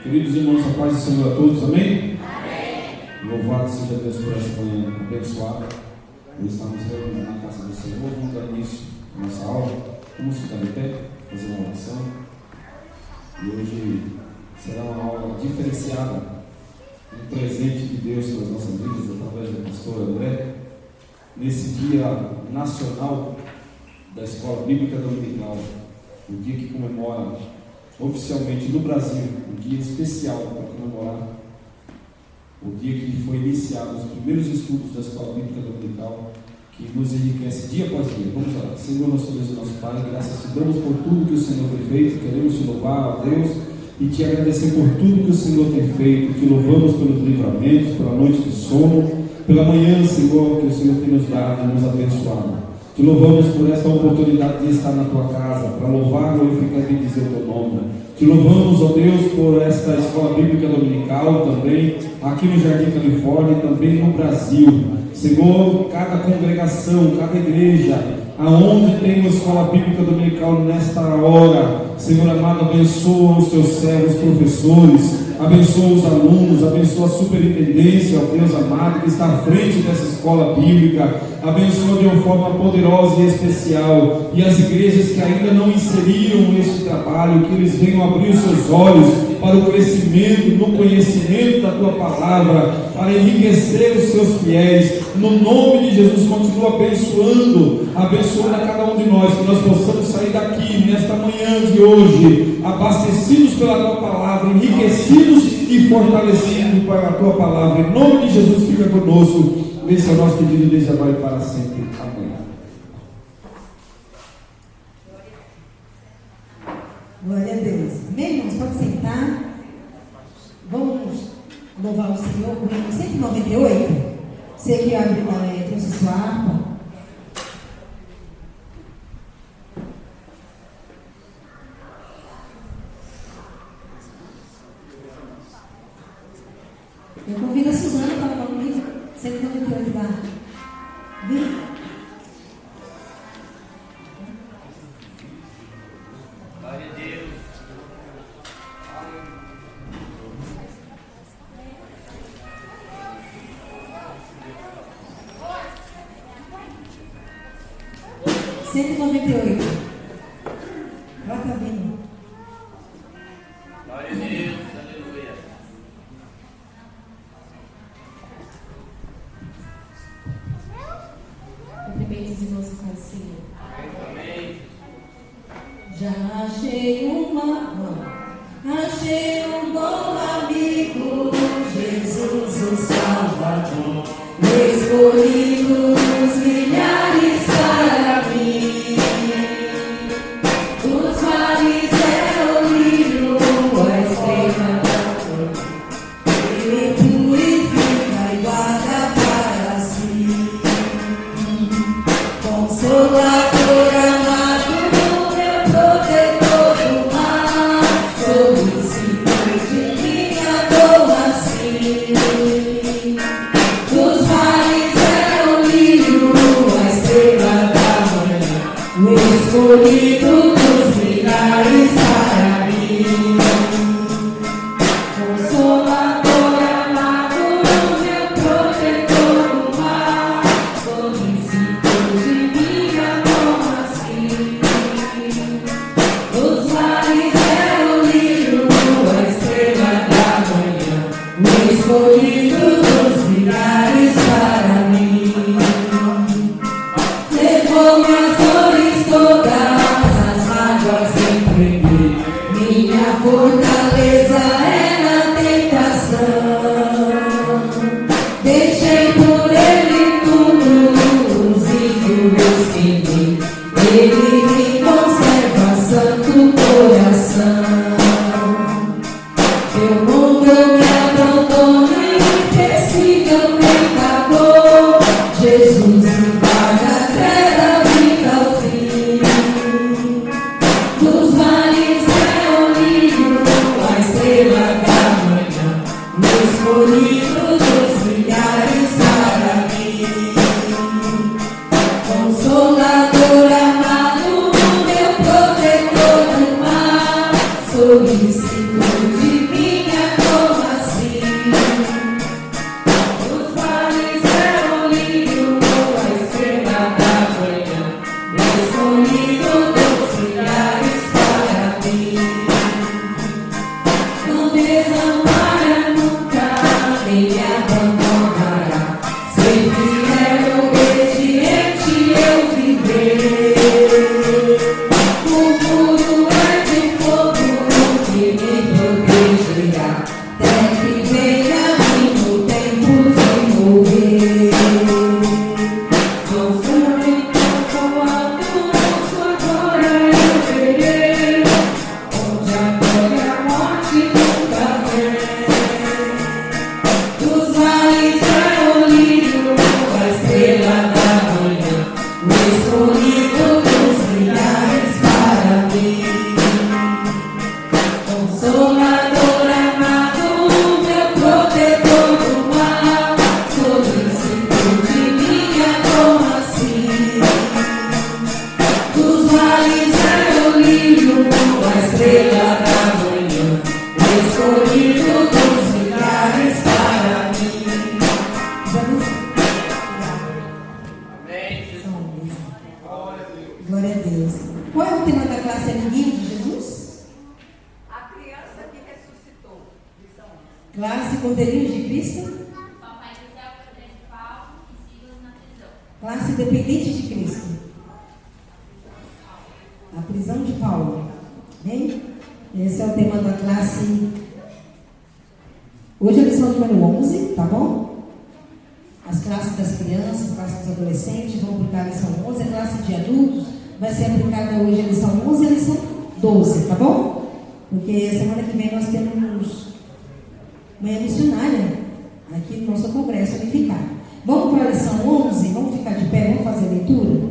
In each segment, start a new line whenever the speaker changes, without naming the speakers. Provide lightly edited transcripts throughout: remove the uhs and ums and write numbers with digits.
Queridos irmãos, a paz do Senhor a todos, amém? Louvado seja Deus por essa manhã abençoada. Estamos reunidos na casa do Senhor. Vamos dar início à nossa aula. Vamos ficar de pé, fazer uma oração. E hoje será uma aula diferenciada, um presente de Deus para as nossas vidas, através da pastora André, nesse dia nacional da Escola Bíblica Dominical, o dia que comemora oficialmente no Brasil, um dia especial para comemorar o dia que foi iniciado os primeiros estudos da Escola Bíblica Dominical, que nos enriquece dia após dia. Vamos lá. Senhor, nosso Deus e nosso Pai, graças te damos por tudo que o Senhor tem feito. Queremos te louvar, ó Deus, e te agradecer por tudo que o Senhor tem feito. Te louvamos pelos livramentos, pela noite de sono, pela manhã, Senhor, que o Senhor tem nos dado e nos abençoado. Te louvamos por esta oportunidade de estar na tua casa, para louvar, glorificar e dizer o teu nome. Te louvamos, ó Deus, por esta Escola Bíblica Dominical também, aqui no Jardim Califórnia e também no Brasil. Senhor, cada congregação, cada igreja, aonde tem uma Escola Bíblica Dominical nesta hora, Senhor amado, abençoa os teus servos, professores, abençoa os alunos, abençoa a superintendência, ó Deus amado, que está à frente dessa escola bíblica, abençoa de uma forma poderosa e especial, e as igrejas que ainda não inseriram este trabalho, que eles venham abrir os seus olhos para o crescimento, no conhecimento da tua palavra, para enriquecer os seus fiéis. No nome de Jesus, continua abençoando a cada um de nós, que nós possamos sair daqui nesta manhã de hoje, abastecidos pela tua palavra, enriquecidos e fortalecidos pela tua palavra. Em nome de Jesus, fica conosco. Esse é o nosso pedido desde agora e para sempre. Amém.
Glória a Deus. Amém, irmãos? Pode sentar. Vamos louvar o Senhor com o hino 198. Você que trouxe sua harpa. Eu convido a Suzana para falar comigo. 198 da harpa. Vem.
Glória a Deus.
Lá está vindo.
Glória a Deus. Aleluia.
Cumprimente os irmãos com o Senhor.
Amém.
Já achei achei um bom amigo, Jesus o Salvador, escolhido dos milhares para mim. Os mares é o livro, a estrela da cor, ele purifica e guarda para si. Consolador amado, meu protetor do mar, solicito de minha dor assim. Dos mares é o livro, a estrela da manhã, o escolhido dos milhares para mim. Consolador amado, meu protetor do mar, solicito de minha dor assim. Os mares é o livro, a estrela da manhã, o escolhido dos milhares para mim. Levou minhas dores todas, as mágoas entreguei, minha fortaleza é na tentação. Deixei por ele tudo, os ídolos queimei, ele me conserva santo coração. Meu mundo me abandona e persiga o pecador, Jesus me guarda até da vida ao fim. Dos mares é o livro, a estrela da manhã, o escolhido dos milhares para mim. Consolador amado, meu protetor do mar, solicito de minha Consolador amado, meu protetor do mar, solicitude minha como assim. Dos vales é o lírio, a estrela da manhã, escolhido dos milhares para mim. Vamos.
Amém.
Glória a Deus. Qual é o tema da classe Amiguinho de Jesus?
A criança que ressuscitou. Lição 11.
Classe Cordeirinho de Cristo?
Papai do céu, Prudente Paulo e siglas na prisão.
Classe Dependente de Cristo? A prisão de Paulo. Bem? Esse é o tema da classe. Hoje é a lição número 11, tá bom? As classes das crianças, as classes dos adolescentes vão aplicar a lição 11. A classe de adultos vai ser aplicada hoje a lição 11 e a lição 12, tá bom? Porque semana que vem nós temos manhã missionária aqui no nosso congresso unificado. Vamos para a lição 11? Vamos ficar de pé, vamos fazer a leitura?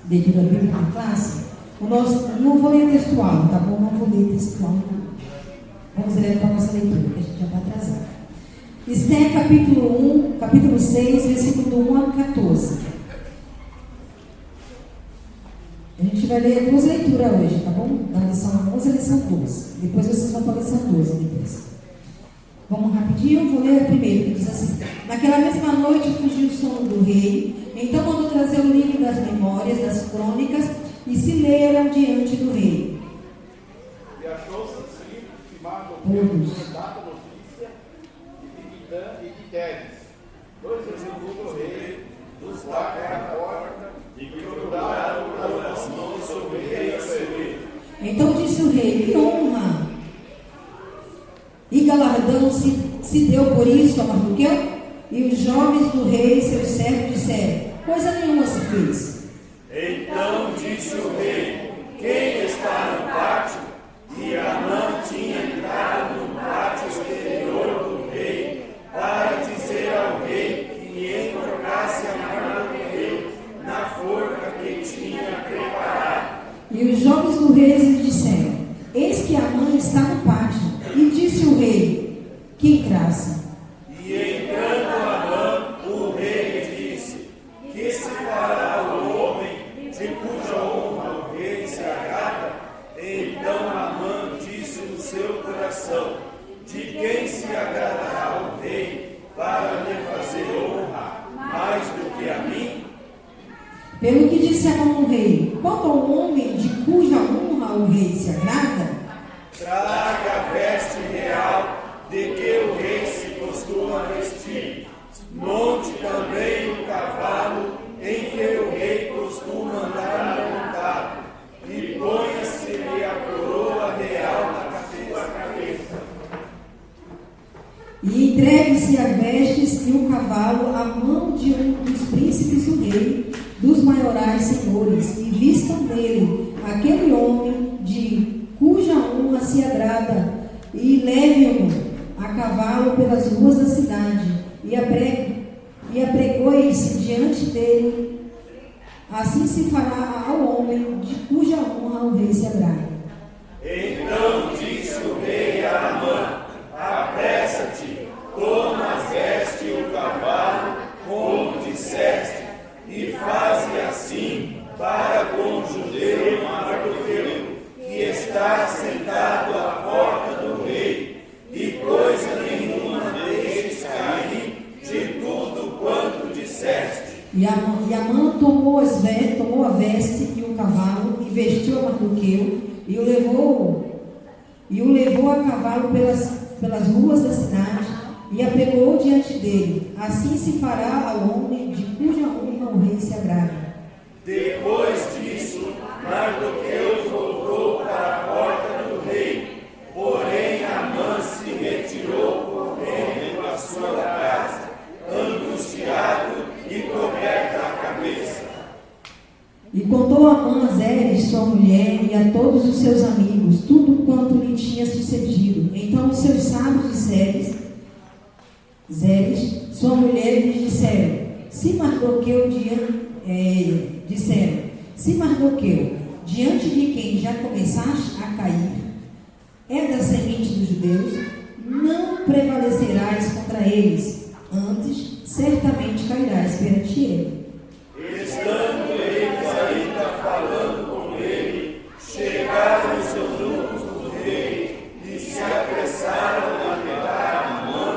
Leitura bíblica na classe? Não vou ler textual, tá bom? Não vou ler textual. Vamos ler para a nossa leitura, que a gente já está atrasado. Esther, capítulo 6, versículo do 1 ao 14. A gente vai ler duas leituras hoje, tá bom? Da lição 11 e a lição 12. Depois vocês vão para a lição 12 depois. Vamos rapidinho, eu vou ler a primeira, que diz assim: naquela mesma noite fugiu o sono do rei, então mandou trazer o livro das memórias, das crônicas, e se leram diante do rei.
E achou-se escrito que
Todos.
data notícia de Bigitã e de Teres, dois irmãos do rei, dos quais à porta, e que procuraram as mãos sobre o rei a servir.
Então disse o rei: que honra e galardão se deu por isso a Mardoqueu? E os jovens do rei, seus servos, disseram: coisa nenhuma se fez.
Então disse o rei: quem está no pátio? E Amã tinha entrado no pátio exterior do rei para dizer ao rei que enforcasse a Mardoqueu na forca que tinha preparado.
E os jovens do rei lhe disseram: eis que Amã está no pátio. E disse o rei: que entrasse.
E entrando Amã, o rei disse: que se fará o homem de cuja honra o rei se agrada? Então Amã disse no seu coração: de quem se agradará o rei para lhe fazer honra mais do que a mim?
Pelo que disse Amã o rei: quanto ao homem de cuja honra o rei se agrada,
Traga a veste real de que o rei se costuma vestir. Monte também o cavalo em que o rei costuma andar montado. E ponha-se-lhe a coroa real na sua cabeça.
e entregue-se a vestes e o cavalo à mão de um dos príncipes do rei, dos maiorais senhores, e vistam nele aquele homem de cuja honra se agrada, e leve-o a cavalo pelas ruas da cidade, e apregoe-se diante dele. Assim se fará ao homem de cuja honra o rei se agrada.
Então disse o rei a Amã: apressa-te, toma as vestes e o cavalo, como disseste, e faze assim para com o judeu Mardoqueu, que está sentado à porta do rei, e coisa nenhuma deixes cair de tudo quanto disseste.
E Amã tomou a veste e o cavalo, e vestiu a Mardoqueu, e o levou a cavalo pelas ruas da cidade, e a pegou diante dele. Assim se fará ao homem de cuja honra o rei se agrada.
Depois disso, Mardoqueu voltou para a porta do rei, porém Amã se retirou correndo para sua casa, angustiado e coberto a cabeça.
E contou Amã a Zeres, sua mulher, e a todos os seus amigos, tudo quanto lhe tinha sucedido. Então os seus sábios de Zeres, sua mulher, lhes disseram: se Mardoqueu diante de quem já começaste a cair, é da semente dos judeus, não prevalecerás contra eles, antes certamente cairás perante ele.
Estando eles ainda falando com ele, chegaram os eunucos do rei e se apressaram a levar Amã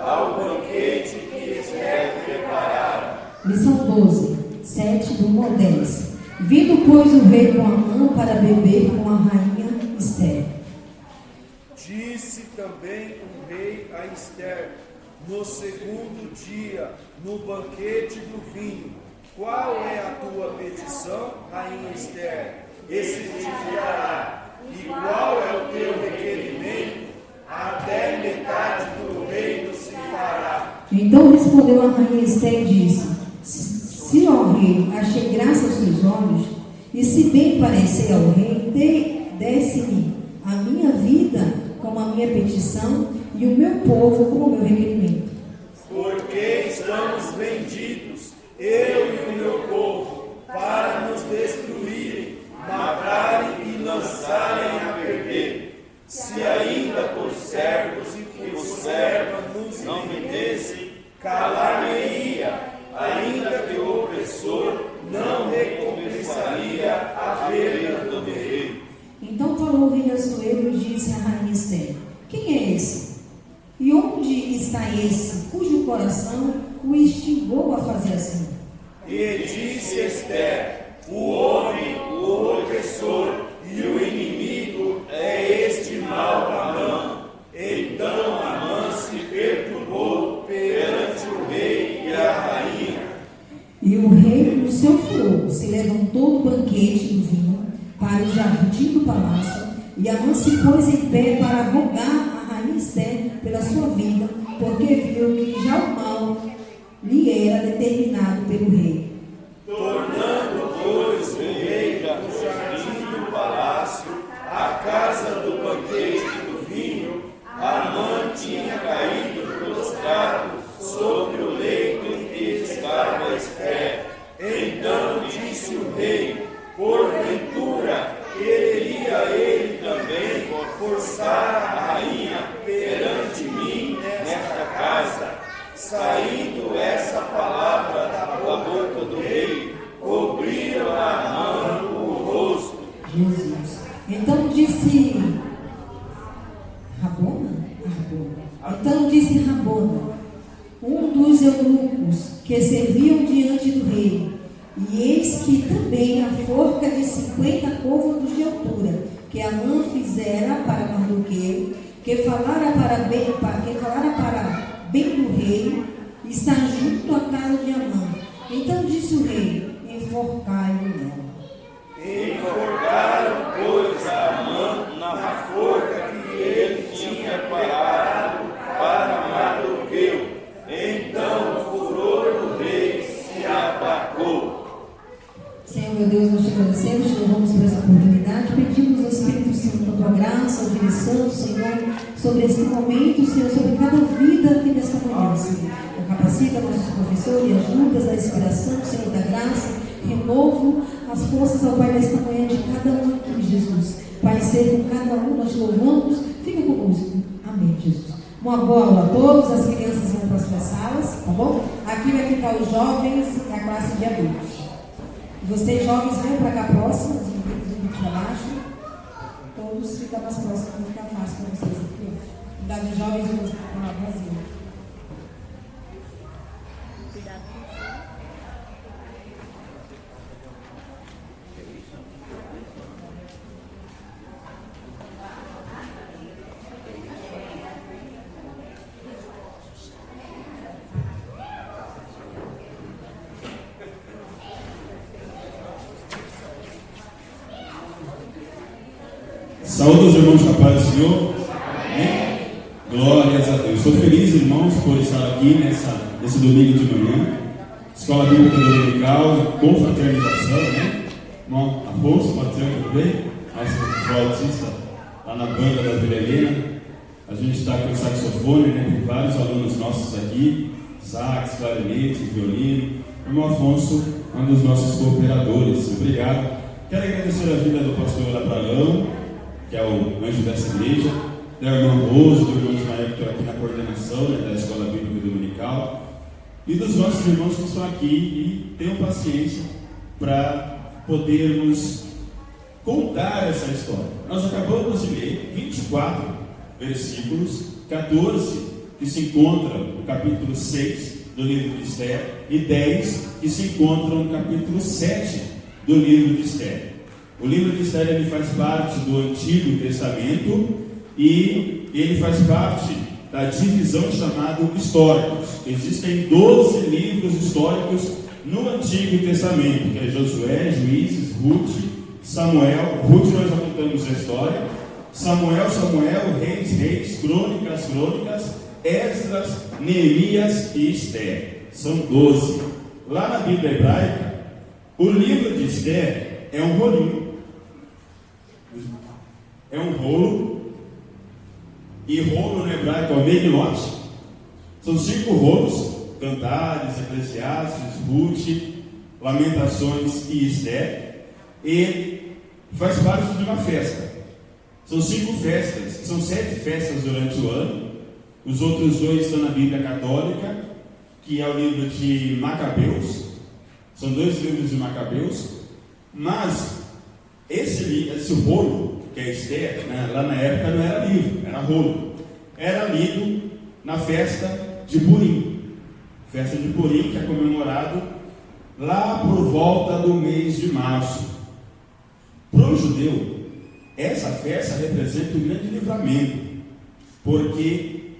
ao banquete que Ester preparara.
Lição 12, 7 do 1 ao 10. Vindo, pois, o rei com Amã para beber com a rainha Ester.
Disse também o rei a Ester, no segundo dia, no banquete do vinho: qual é a tua petição, rainha Ester? Esse te dará. E qual é o teu requerimento? Até metade do reino se fará.
Então respondeu a rainha Ester e disse: se, ó rei, achei graça aos teus olhos, e se bem parecer ao rei, desse-me a minha vida como a minha petição, e o meu povo como o meu requerimento.
Porque estamos vendidos, eu e o meu povo, para nos destruírem, matarem e lançarem a perder. Se ainda por servos e por servas nos vendessem, calar-me-ia, ainda que o opressor não recompensaria a perda do rei.
Então falou o rei Assuero e disse à rainha Ester: quem é esse? E onde está esse, cujo coração o instigou a fazer assim?
E disse Ester: o homem, o opressor e o inimigo é este mau Amã. Então Amã se perturbou perante o rei e a rainha.
E o rei, no seu furor, se levantou do banquete do vinho para o jardim do palácio, e Amã se pôs em pé para rogar a rainha Ester pela sua vida, porque viu que já o mal lhe era determinado pelo rei.
Tornando, pois, o rei do jardim do palácio à casa do banquete do vinho, Amã tinha caído prostrado sobre o leito em que estava Ester. Então disse o rei: porventura quereria ele também forçar a rainha perante mim nesta casa? Saindo essa palavra da boca do rei, cobriram a Amã o rosto.
Jesus. Então disse Rabona? Então disse Rabona, um dos eunucos que serviam diante do rei: e eis que também a forca de 50 côvados de altura, que Amã fizera para Mardoqueu, que falara para bem do rei, está junto à casa de Amã. Então disse o rei: enforcai-o nela.
Enforcaram, pois, a Amã na forca que ele tinha preparado para Mardoqueu. Então o furor do rei se aplacou.
Senhor, meu Deus, nós te agradecemos, te louvamos por essa oportunidade, pedimos ao Espírito Santo a tua graça, a direção, Senhor, sobre esse momento, Senhor, sobre cada vida aqui nesta manhã, Senhor. Capacita nossos professores, ajuda a inspiração, Senhor, da graça, renovo as forças ao Pai nesta manhã de cada um aqui, Jesus. Pai, seja com cada um, nós te louvamos, fica conosco. Amém, Jesus. Uma boa aula a todos, as crianças vão para as suas salas, tá bom? Aqui vai ficar os jovens e a classe de adultos. Vocês jovens venham para cá próximo, os meninos para baixo. Todos ficam mais próximos para ficar fácil para vocês aqui. Cuidado dos jovens e vocês para lá vazio.
Cuidado com o
Saúde aos irmãos da paz do Senhor. Amém? Glórias a Deus. Estou feliz, irmãos, por estar aqui nesse domingo de manhã. Escola Bíblica Dominical, confraternização, né? Irmão Afonso, pode ser, tudo bem? Nosso flautista lá na banda da Vila Helena. A gente está com o saxofone, né? Tem vários alunos nossos aqui, sax, clarinete, violino. O irmão Afonso, um dos nossos cooperadores. Obrigado Quero agradecer a vida do pastor Abraão, que é o anjo dessa igreja, da irmã Rose, do irmão Ismael, que estão aqui na coordenação, né, da Escola Bíblica Dominical, e dos nossos irmãos que estão aqui e tenham paciência para podermos contar essa história. Nós acabamos de ler 24 versículos, 14 que se encontram no capítulo 6 do livro de Esther e 10 que se encontram no capítulo 7 do livro de Esther. O livro de Esther ele faz parte do Antigo Testamento e ele faz parte da divisão chamada históricos. Existem 12 livros históricos no Antigo Testamento, que é Josué, Juízes, Ruth, Samuel. Ruth nós já contamos a história. Samuel, Reis, Crônicas, Esdras, Neemias e Esther. São 12. Lá na Bíblia hebraica, o livro de Esther é um rolinho. É um rolo. E rolo no hebraico é o Megilot. São 5 rolos: Cantares, Eclesiastes, Ruth, Lamentações e Esther. E faz parte de uma festa. São 5 festas, são 7 festas durante o ano. Os outros 2 estão na Bíblia Católica, que é o livro de Macabeus. São 2 livros de Macabeus. Mas esse rolo, que é Esther, né, lá na época não era livro, era rolo. Era lido na festa de Purim. Festa de Purim, que é comemorado lá por volta do mês de março. Para o judeu, essa festa representa um grande livramento, porque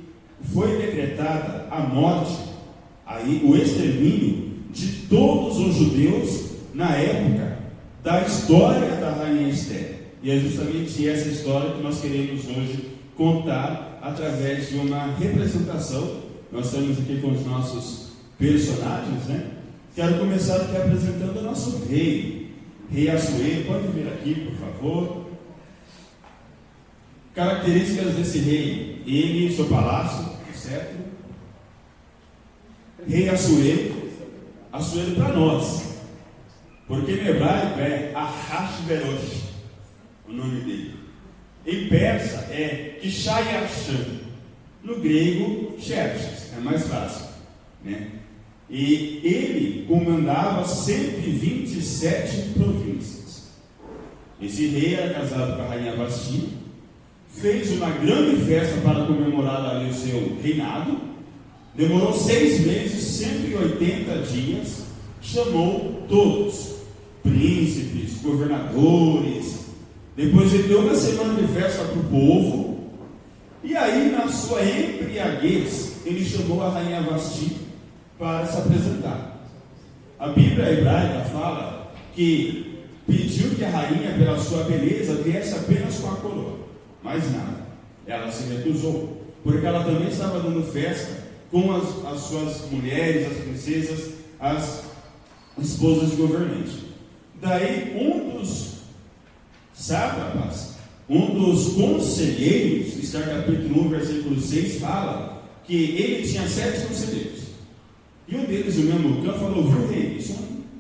foi decretada a morte, o extermínio de todos os judeus na época da história da rainha Esther. E é justamente essa história que nós queremos hoje contar através de uma representação. Nós estamos aqui com os nossos personagens, né? Quero começar aqui apresentando o nosso rei Assuero. Pode vir aqui, por favor. Características desse rei: ele, seu palácio, o cetro. Rei Assuero para nós, porque em hebraico é Ahasverosh, o nome dele. Em persa é Kishayashan, no grego Xerxes, é mais fácil, né? E ele comandava 127 províncias. Esse rei era casado com a rainha Vasti, fez uma grande festa para comemorar ali o seu reinado, demorou 6 meses, 180 dias, chamou todos, príncipes, governadores. Depois ele deu uma semana de festa para o povo, e aí na sua embriaguez ele chamou a rainha Vasti para se apresentar. A Bíblia hebraica fala que pediu que a rainha, pela sua beleza, viesse apenas com a coroa, mais nada. Ela se recusou, porque ela também estava dando festa com as suas mulheres, as princesas, as esposas de governante. Daí um dos sátrapas, um dos conselheiros, está no capítulo 1, versículo 6, fala que ele tinha 7 conselheiros. E um deles, o Memucã, falou: viu, rei, isso é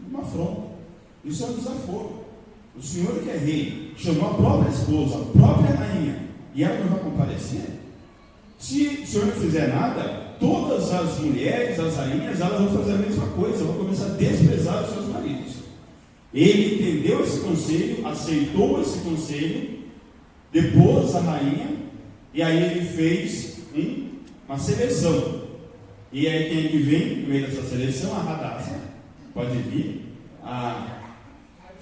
uma afronta, isso é um desaforo. O senhor que é rei chamou a própria esposa, a própria rainha, e ela não vai comparecer? Se o senhor não fizer nada, todas as mulheres, as rainhas, elas vão fazer a mesma coisa, vão começar a desprezar os seus maridos. Ele entendeu esse conselho, aceitou esse conselho, depôs a rainha, e aí ele fez uma seleção. E aí quem é que vem no meio dessa seleção? A Radassa. Pode vir.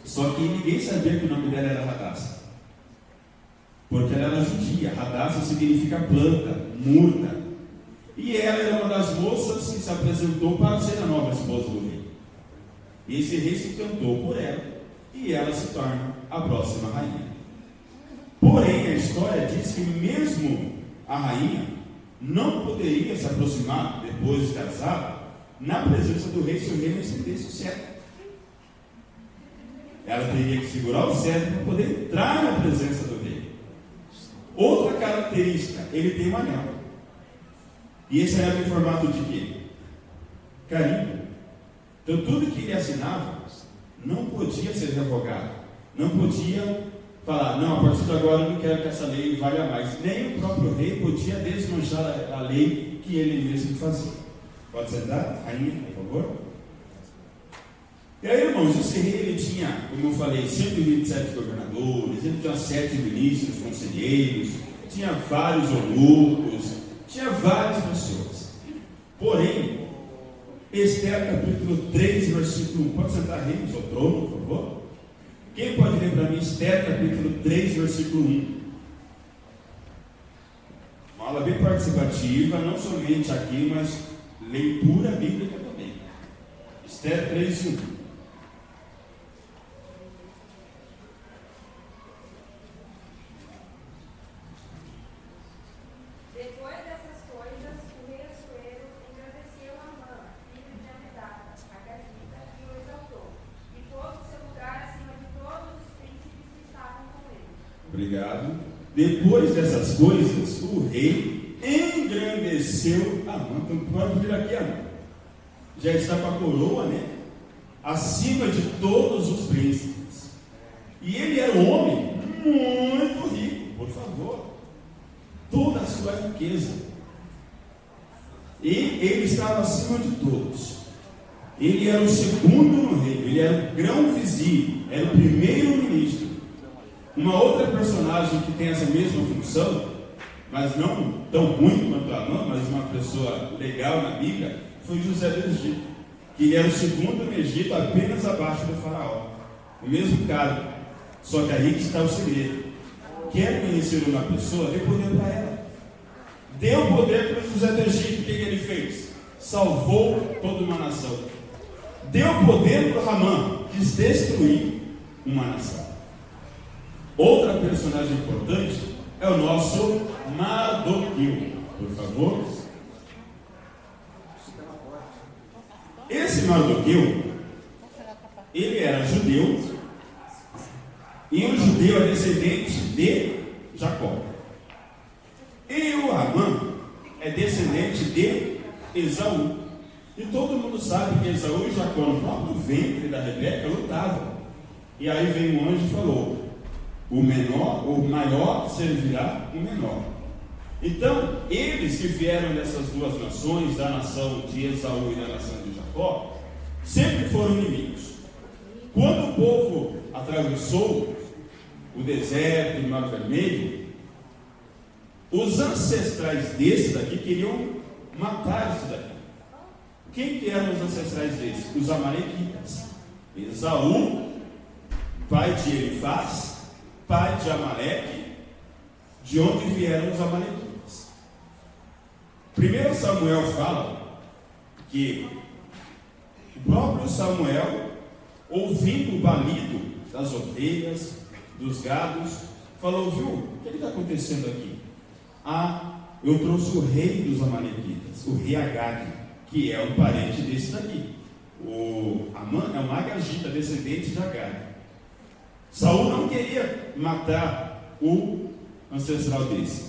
Só que ninguém sabia que o nome dela era Radassa, porque ela era judia. Radassa significa planta, murta. E ela era uma das moças que se apresentou para ser a nova esposa do rei. E esse rei se encantou por ela, e ela se torna a próxima rainha. Porém, a história diz que mesmo a rainha não poderia se aproximar, depois de casada, na presença do rei, se o rei não estendesse o cetro. Ela teria que segurar o cetro para poder entrar na presença do rei. Outra característica: ele tem um anel. E esse anel em formato de quê? Carimbo. Então tudo que ele assinava não podia ser revogado, não podia falar, não, a partir de agora eu não quero que essa lei valha mais. Nem o próprio rei podia desmanchar a lei que ele mesmo fazia. Pode sentar, rainha, por favor? E aí, irmãos, esse rei, ele tinha, como eu falei, 127 governadores, ele tinha 7 ministros, conselheiros, tinha vários eunucos, tinha várias pessoas. Porém, Esther capítulo 3, versículo 1, pode sentar, rei, no seu trono, por favor? Quem pode ler para mim Esther capítulo 3, versículo 1? Uma aula bem participativa, não somente aqui, mas leitura bíblica também. Esther 3, 1.
Depois dessas coisas, o rei Assuero engrandeceu Amã, filho de Amedata, a Gagita, e o exaltou, e pôs o seu lugar acima de todos os príncipes que estavam com ele.
Obrigado. Depois dessas coisas, o rei engrandeceu Amã. Então, pode vir aqui, Amã. Já está com a coroa, né? Acima de todos os príncipes. E ele era um homem muito rico, por favor. Toda a sua riqueza. E ele estava acima de todos. Ele era o segundo no reino. Ele era o grão-vizir. Era o primeiro-ministro. Uma outra personagem que tem essa mesma função, mas não tão ruim quanto Amã, mas uma pessoa legal na Bíblia, foi José do Egito, que ele era o segundo no Egito, apenas abaixo do faraó. O mesmo cargo, só que aí que está o segredo. Quer conhecer uma pessoa, dê poder para ela. Deu poder para José do Egito. O que ele fez? Salvou toda uma nação. Deu poder para Amã, quis destruir uma nação. Outra personagem importante é o nosso Mardoqueu. Por favor. Esse Mardoqueu, ele era judeu, e o judeu é descendente de Jacó. E o Amã é descendente de Esaú. E todo mundo sabe que Esaú e Jacó, no próprio ventre da Rebeca, lutavam. E aí veio um anjo e falou: o maior servirá o menor. Então, eles que vieram dessas duas nações, da nação de Esaú e da nação de Jacó, sempre foram inimigos. Quando o povo atravessou o deserto e o Mar Vermelho, os ancestrais desse daqui queriam matar isso daqui. Quem que eram os ancestrais desse? Os amalequitas. Esaú, pai de Elifaz, pai de Amaleque, de onde vieram os amalequitas. 1 Samuel fala que o próprio Samuel, ouvindo o balido das ovelhas, dos gados, falou: viu, o que está acontecendo aqui? Ah, eu trouxe o rei dos amalequitas, o rei Agag, que é um parente desse daqui. O Amã é uma Agagita, descendente de Agag. Saul não queria matar o ancestral desse.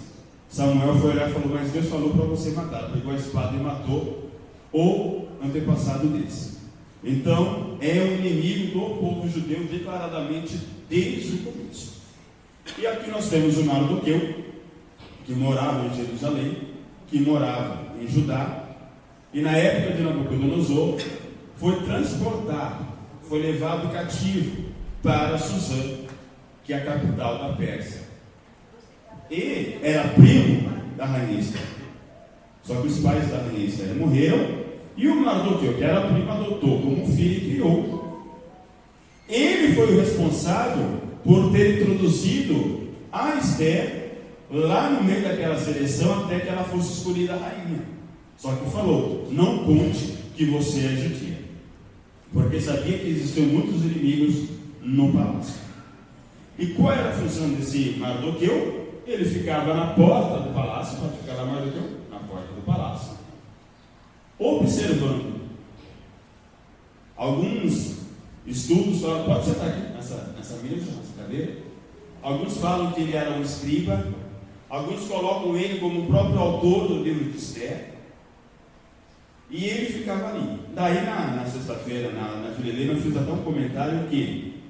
Samuel foi olhar e falou: mas Deus falou para você matar. Pegou a espada e matou o antepassado desse. Então, é um inimigo do povo judeu declaradamente desde o começo. E aqui nós temos o Mardoqueu, que morava em Jerusalém, que morava em Judá, e na época de Nabucodonosor foi transportado, foi levado cativo para Suzã, que é a capital da Pérsia. E era primo da rainha Esther. Só que os pais da rainha Esther morreram, e o Mardoqueu, que era primo, adotou como filho e criou. Ele foi o responsável por ter introduzido a Esther lá no meio daquela seleção, até que ela fosse escolhida rainha. Só que falou: não conte que você é judia, porque sabia que existiam muitos inimigos no palácio. E qual era a função desse Mardoqueu? Ele ficava na porta do palácio. Pode ficar lá, Mardoqueu? Na porta do palácio, observando. Alguns estudos falam, pode sentar aqui nessa mesa, nessa cadeira. Alguns falam que ele era um escriba, alguns colocam ele como o próprio autor do livro de Esther, e ele ficava ali. Daí na sexta-feira, na Filelema, eu fiz até um comentário que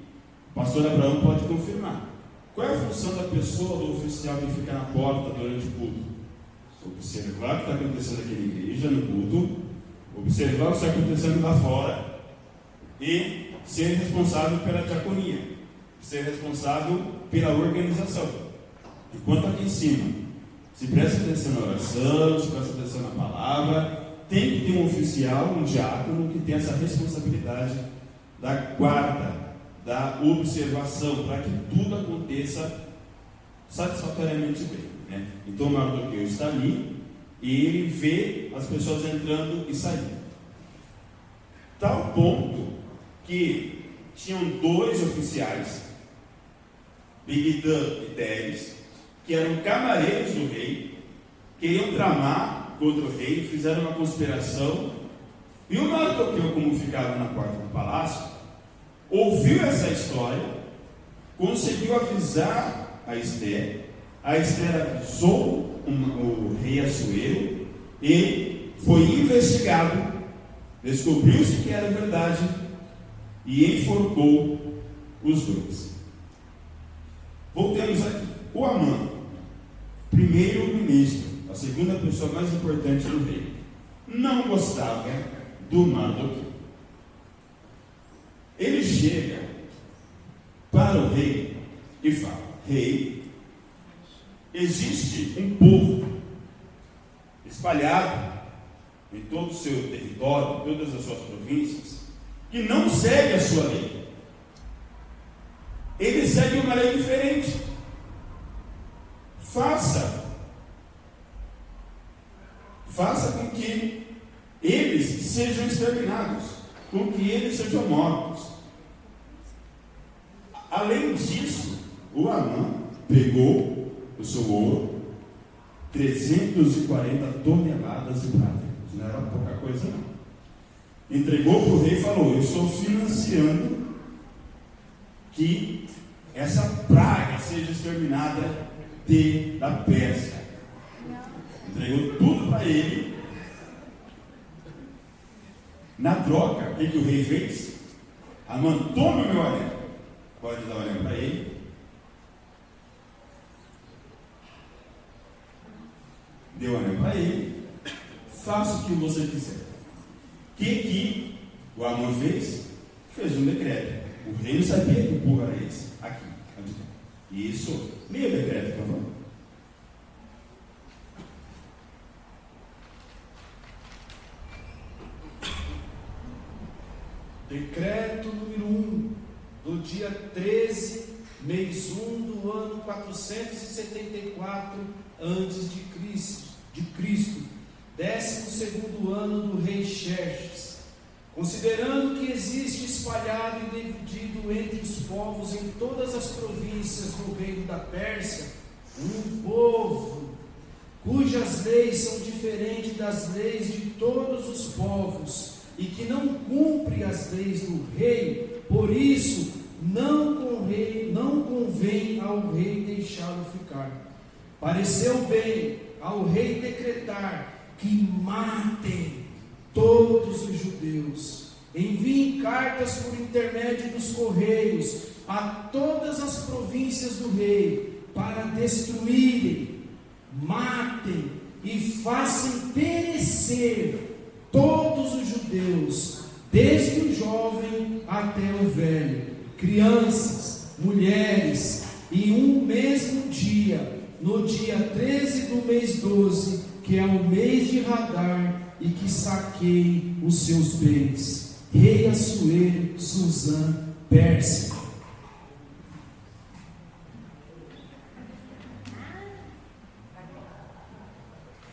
o pastor Abraão pode confirmar. Qual é a função da pessoa, do oficial que fica na porta durante o culto? Observar o que está acontecendo aqui na igreja, no culto, observar o que está acontecendo lá fora e ser responsável pela diaconia, ser responsável pela organização. Enquanto aqui em cima, se presta atenção na oração, se presta atenção na palavra, tem que ter um oficial, um diácono, que tem essa responsabilidade da guarda, da observação, para que tudo aconteça satisfatoriamente bem, né? Então o Mardoqueu está ali e ele vê as pessoas entrando e saindo. Tal ponto que tinham 2 oficiais, Bigdan e Teres, que eram camareiros do rei, queriam tramar contra o rei, fizeram uma conspiração, e o Mardoqueu, como ficava na porta do palácio, ouviu essa história, conseguiu avisar a Esther avisou o rei Assuero, e foi investigado, descobriu-se que era verdade, e enforcou os 2. Voltemos aqui. O Amã, primeiro-ministro, a segunda pessoa mais importante do rei, não gostava do Mardoqueu. Ele chega para o rei e fala: rei, existe um povo espalhado em todo o seu território, em todas as suas províncias, que não segue a sua lei. Ele segue uma lei diferente. Faça com que eles sejam exterminados, com que eles sejam mortos. Além disso, o Amã pegou o seu ouro, 340 toneladas de prata. Isso não era pouca coisa, não. Entregou para o rei e falou: eu estou financiando que essa praga seja exterminada da Pérsia. Entregou tudo para ele. Na troca, o que o rei fez? Amã, tome o meu anel. Pode dar o anel para ele. Deu o anel para ele. Faça o que você quiser. O que o Amã fez? Fez um decreto. O rei não sabia que o povo era esse. Aqui. Isso. Leia o decreto, por favor.
Decreto número 1, do dia 13, mês 1 do ano 474 antes de Cristo, 12º ano do rei Xerxes. Considerando que existe espalhado e dividido entre os povos em todas as províncias do reino da Pérsia, um povo cujas leis são diferentes das leis de todos os povos, e que não cumpre as leis do rei, por isso não convém ao rei deixá-lo ficar. Pareceu bem ao rei decretar que matem todos os judeus, enviem cartas por intermédio dos correios a todas as províncias do rei, para destruírem, matem e façam perecer todos os judeus, desde o jovem até o velho, crianças, mulheres, em um mesmo dia, no dia 13 do mês 12, que é o mês de Radar, e que saqueie os seus bens. Rei Assuero, Suzã, Pérsia.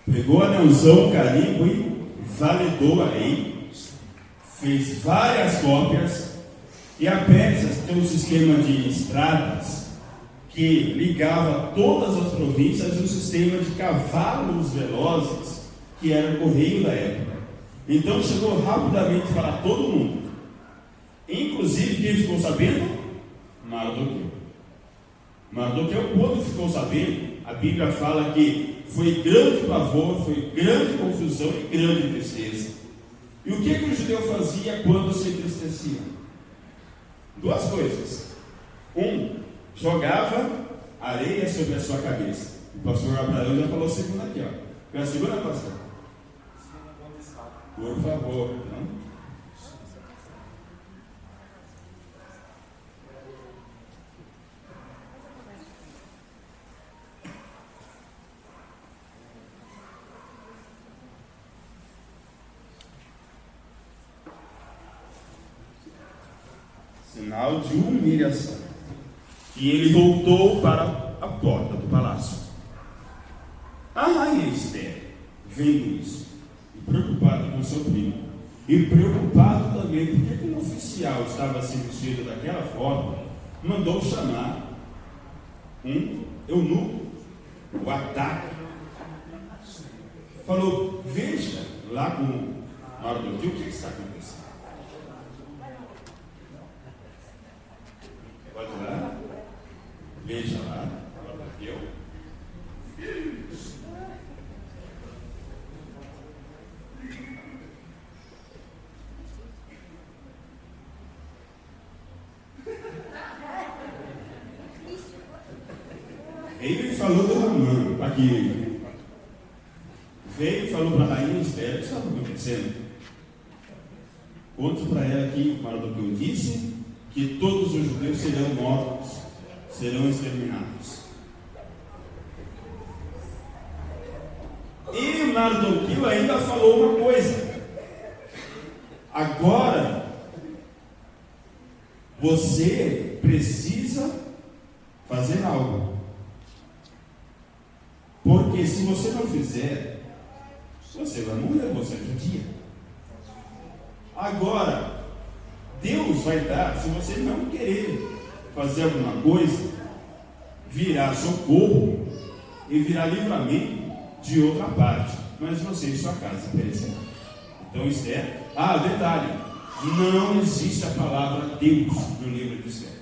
Pegou anelzão, carimbo e validou a lei, fez várias cópias, e a Pérsia tem um sistema de estradas que ligava todas as províncias e um sistema de cavalos velozes, que era o correio da época. Então chegou rapidamente para todo mundo. Inclusive, quem ficou sabendo? Mardoqueu. Mardoqueu, quando ficou sabendo, a Bíblia fala que foi grande pavor, foi grande confusão e grande tristeza. E o que o judeu fazia quando se entristecia? Duas coisas.
Um jogava areia sobre a sua cabeça. O pastor Abraão já falou a segunda aqui, ó. Qual é a segunda, pastor? Por favor, não? Sinal de humilhação. E ele voltou para a porta do palácio. A rainha Esther, vendo isso, e preocupada com seu primo, e preocupado também porque um oficial estava se vestido daquela forma, mandou chamar um eunuco, o Ataque. Falou: veja lá com Mardoqueu o que está acontecendo. Pode ir lá? Veja lá, Mardoqueu. Ele falou do Ramã, aqui. Veio e falou para a rainha Esther o que estava acontecendo. Conto para ela que Mardoqueu disse que todos os judeus serão mortos, serão exterminados. E Mardoqueu ainda falou uma coisa: agora você precisa fazer algo, porque se você não fizer, você vai morrer, você é judia. Agora Deus vai dar, se você não querer fazer alguma coisa, virá socorro e virá livramento de outra parte, mas você e sua casa perecerão. Então Esther, detalhe, não existe a palavra Deus no livro de Esther,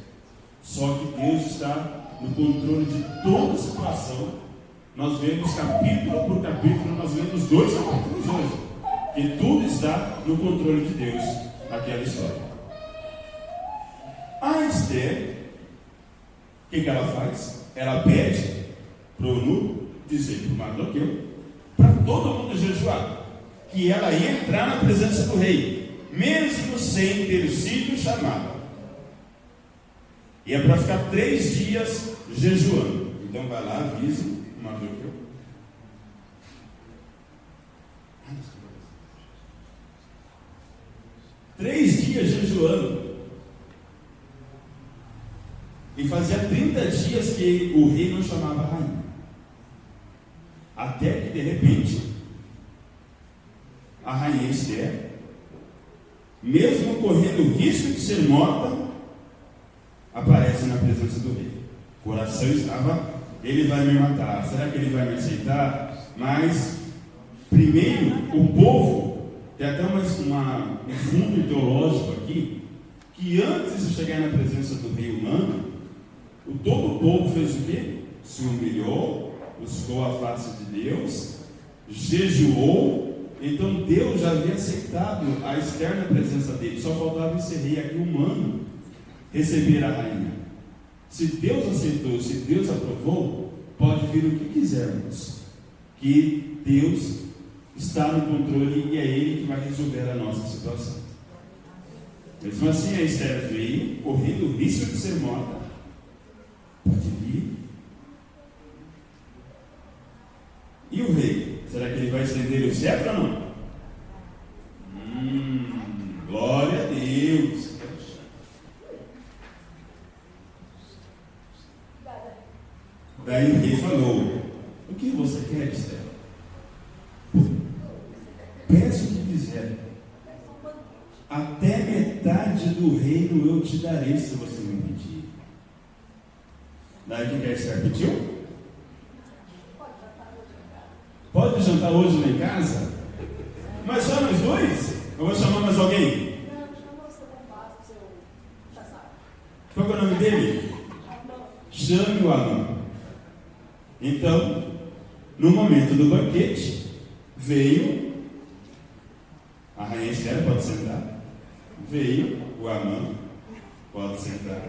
só que Deus está no controle de toda a situação. Nós vemos capítulo por capítulo, nós vemos 2 capítulos hoje, que tudo está no controle de Deus naquela história. A Esther, o que ela faz? Ela pede para o eunuco dizer para o Mardoqueu, para todo mundo jejuar, que ela ia entrar na presença do rei, mesmo sem ter sido chamada. E é para ficar 3 dias jejuando. Então vai lá, avisa o Mardoqueu. 3 dias jejuando. E fazia 30 dias que o rei não chamava a rainha. Até que de repente a rainha Esther, mesmo correndo o risco de ser morta, aparece na presença do rei. O coração estava: ele vai me matar, será que ele vai me aceitar? Mas primeiro o povo, tem até um fundo teológico aqui, que antes de chegar na presença do rei humano, todo o povo fez o quê? Se humilhou, buscou a face de Deus, jejuou. Então Deus já havia aceitado a Esther na presença dele, só faltava esse rei aqui humano receber a rainha. Se Deus aceitou, se Deus aprovou, pode vir o que quisermos, que Deus está no controle e é Ele que vai resolver a nossa situação. Mesmo assim, a Esther veio correndo o risco de ser morta. Pode vir. E o rei? Será que ele vai estender o cetro ou não? Glória a Deus. Daí o rei falou: o que você quer, Esther? Peça o que quiser. Até metade do reino eu te darei se você me pedir. Daí o que a Esther pediu? Pode jantar hoje lá em casa? Mas só nós 2? Eu vou chamar mais alguém? Qual é o nome dele? Chame o Amã. Então, no momento do banquete, veio a rainha Esther, pode sentar. Veio o Amã, pode sentar.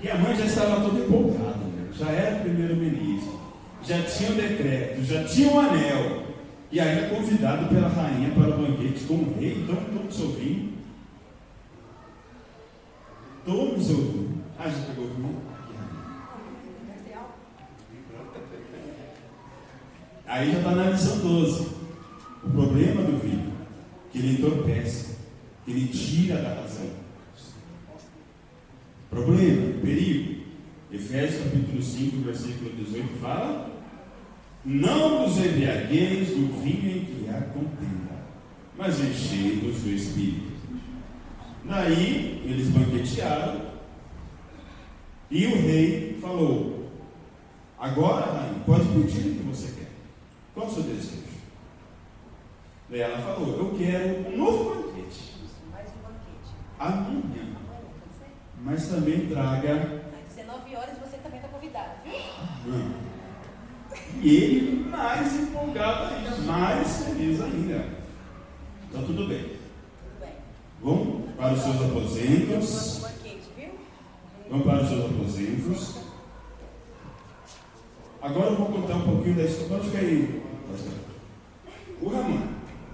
E a mãe já estava toda empolgada, né? Já era primeiro-ministro, já tinha o decreto, já tinha o anel, e ainda convidado pela rainha para o banquete como rei. Então, tome seu vinho. Tome seu vinho. Ah, já pegou o vinho? Aí já está na lição 12. O problema do vinho, que ele entorpece, que ele tira da razão. Problema, perigo. Efésios capítulo 5, versículo 18 fala: não vos embriagueis do vinho em que há contenda, mas enchei-vos do Espírito. Daí eles banquetearam, e o rei falou: agora, rainha, pode pedir o que você quer. Qual o seu desejo? Daí ela falou: eu quero um novo banquete.
Mais um banquete.
Amanhã.
Amanhã, pode ser?
Mas também traga.
Às 19 horas você também está convidado, viu?
E ele mais empolgado ainda, mais feliz ainda. Então tudo bem.
Tudo bem.
Vamos para os seus
Nosso
aposentos.
banquete, viu?
Vamos para os seus aposentos. Agora eu vou contar um pouquinho da história. Pode ficar aí, pastor.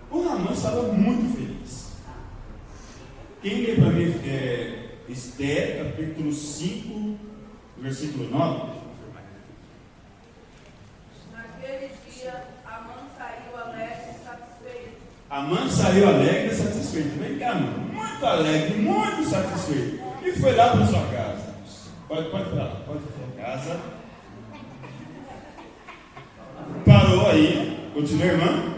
O Ramã estava muito feliz. Quem lê para mim Esther, capítulo 5, versículo 9.
Naquele dia, Amã saiu alegre e satisfeito.
Amã saiu alegre e satisfeito. Vem cá, mano. Muito alegre, muito satisfeito. E foi lá para sua casa. Pode para lá, pode para sua casa. Parou aí. Continua, irmã.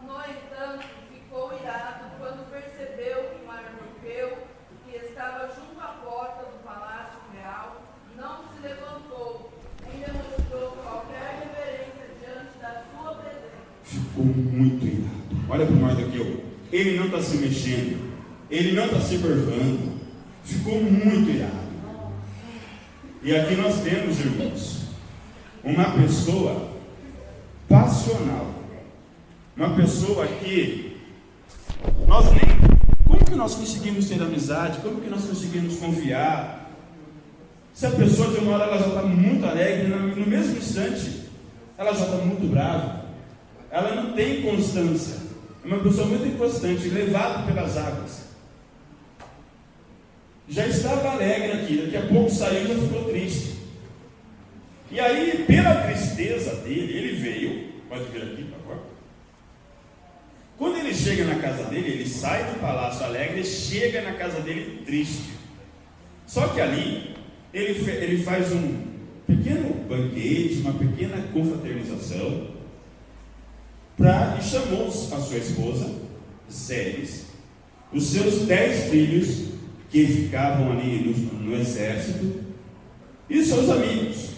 No entanto, ficou irado quando percebeu que Mardoqueu, que estava junto à porta do palácio real, não se levantou, nem demonstrou qualquer reverência diante da sua presença.
Ficou muito irado. Olha para o Mardoqueu. Ele não está se mexendo. Ele não está se curvando. Ficou muito irado. E aqui nós temos, irmãos, uma pessoa passional. Uma pessoa que nós nem... Como que nós conseguimos ter amizade? Como que nós conseguimos confiar? Se a pessoa de uma hora ela já está muito alegre, no mesmo instante ela já está muito brava. Ela não tem constância. É uma pessoa muito inconstante, levada pelas águas. Já estava alegre aqui, daqui a pouco saiu e já ficou triste. E aí, pela tristeza dele, ele veio. Pode vir aqui, por favor. Quando ele chega na casa dele, ele sai do palácio alegre e chega na casa dele triste. Só que ali, ele faz um pequeno banquete, uma pequena confraternização, e chamou a sua esposa, Zeres, os seus 10 filhos, que ficavam ali no exército, e seus amigos.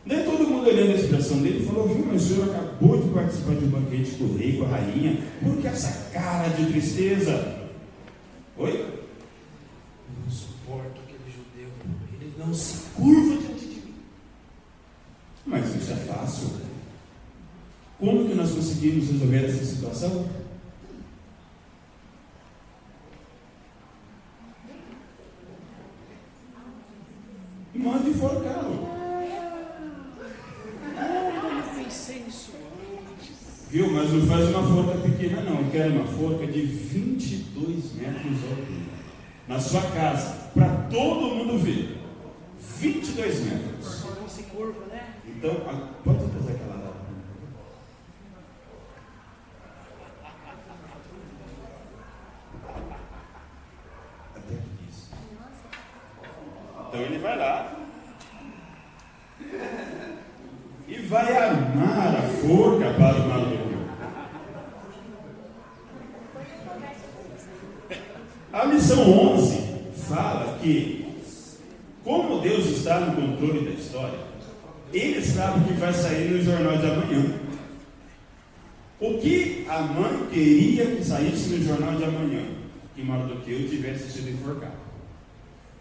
Daí todo mundo olhando a expressão dele falou: viu, mas o senhor acabou de participar de um banquete com o rei, com a rainha, por que essa cara de tristeza? Oi?
Eu não suporto aquele judeu. Ele não se curva diante de mim.
Mas isso é fácil. Como que nós conseguimos resolver essa situação? Manda enforcá-lo.
Eu pensei nisso antes.
Viu? Mas não faz uma forca pequena, não. Eu quero uma forca de 22 metros de altura. Na sua casa, para todo mundo ver. 22 metros.
Não se curva, né?
Então, pode trazer aquela lá. Até aqui isso. Então ele vai lá e vai armar a forca para o Mardoqueu. A lição 11 fala que, como Deus está no controle da história, Ele sabe o que vai sair no jornal de amanhã. O que a mãe queria que saísse no jornal de amanhã? Que Mardoqueu tivesse sido enforcado.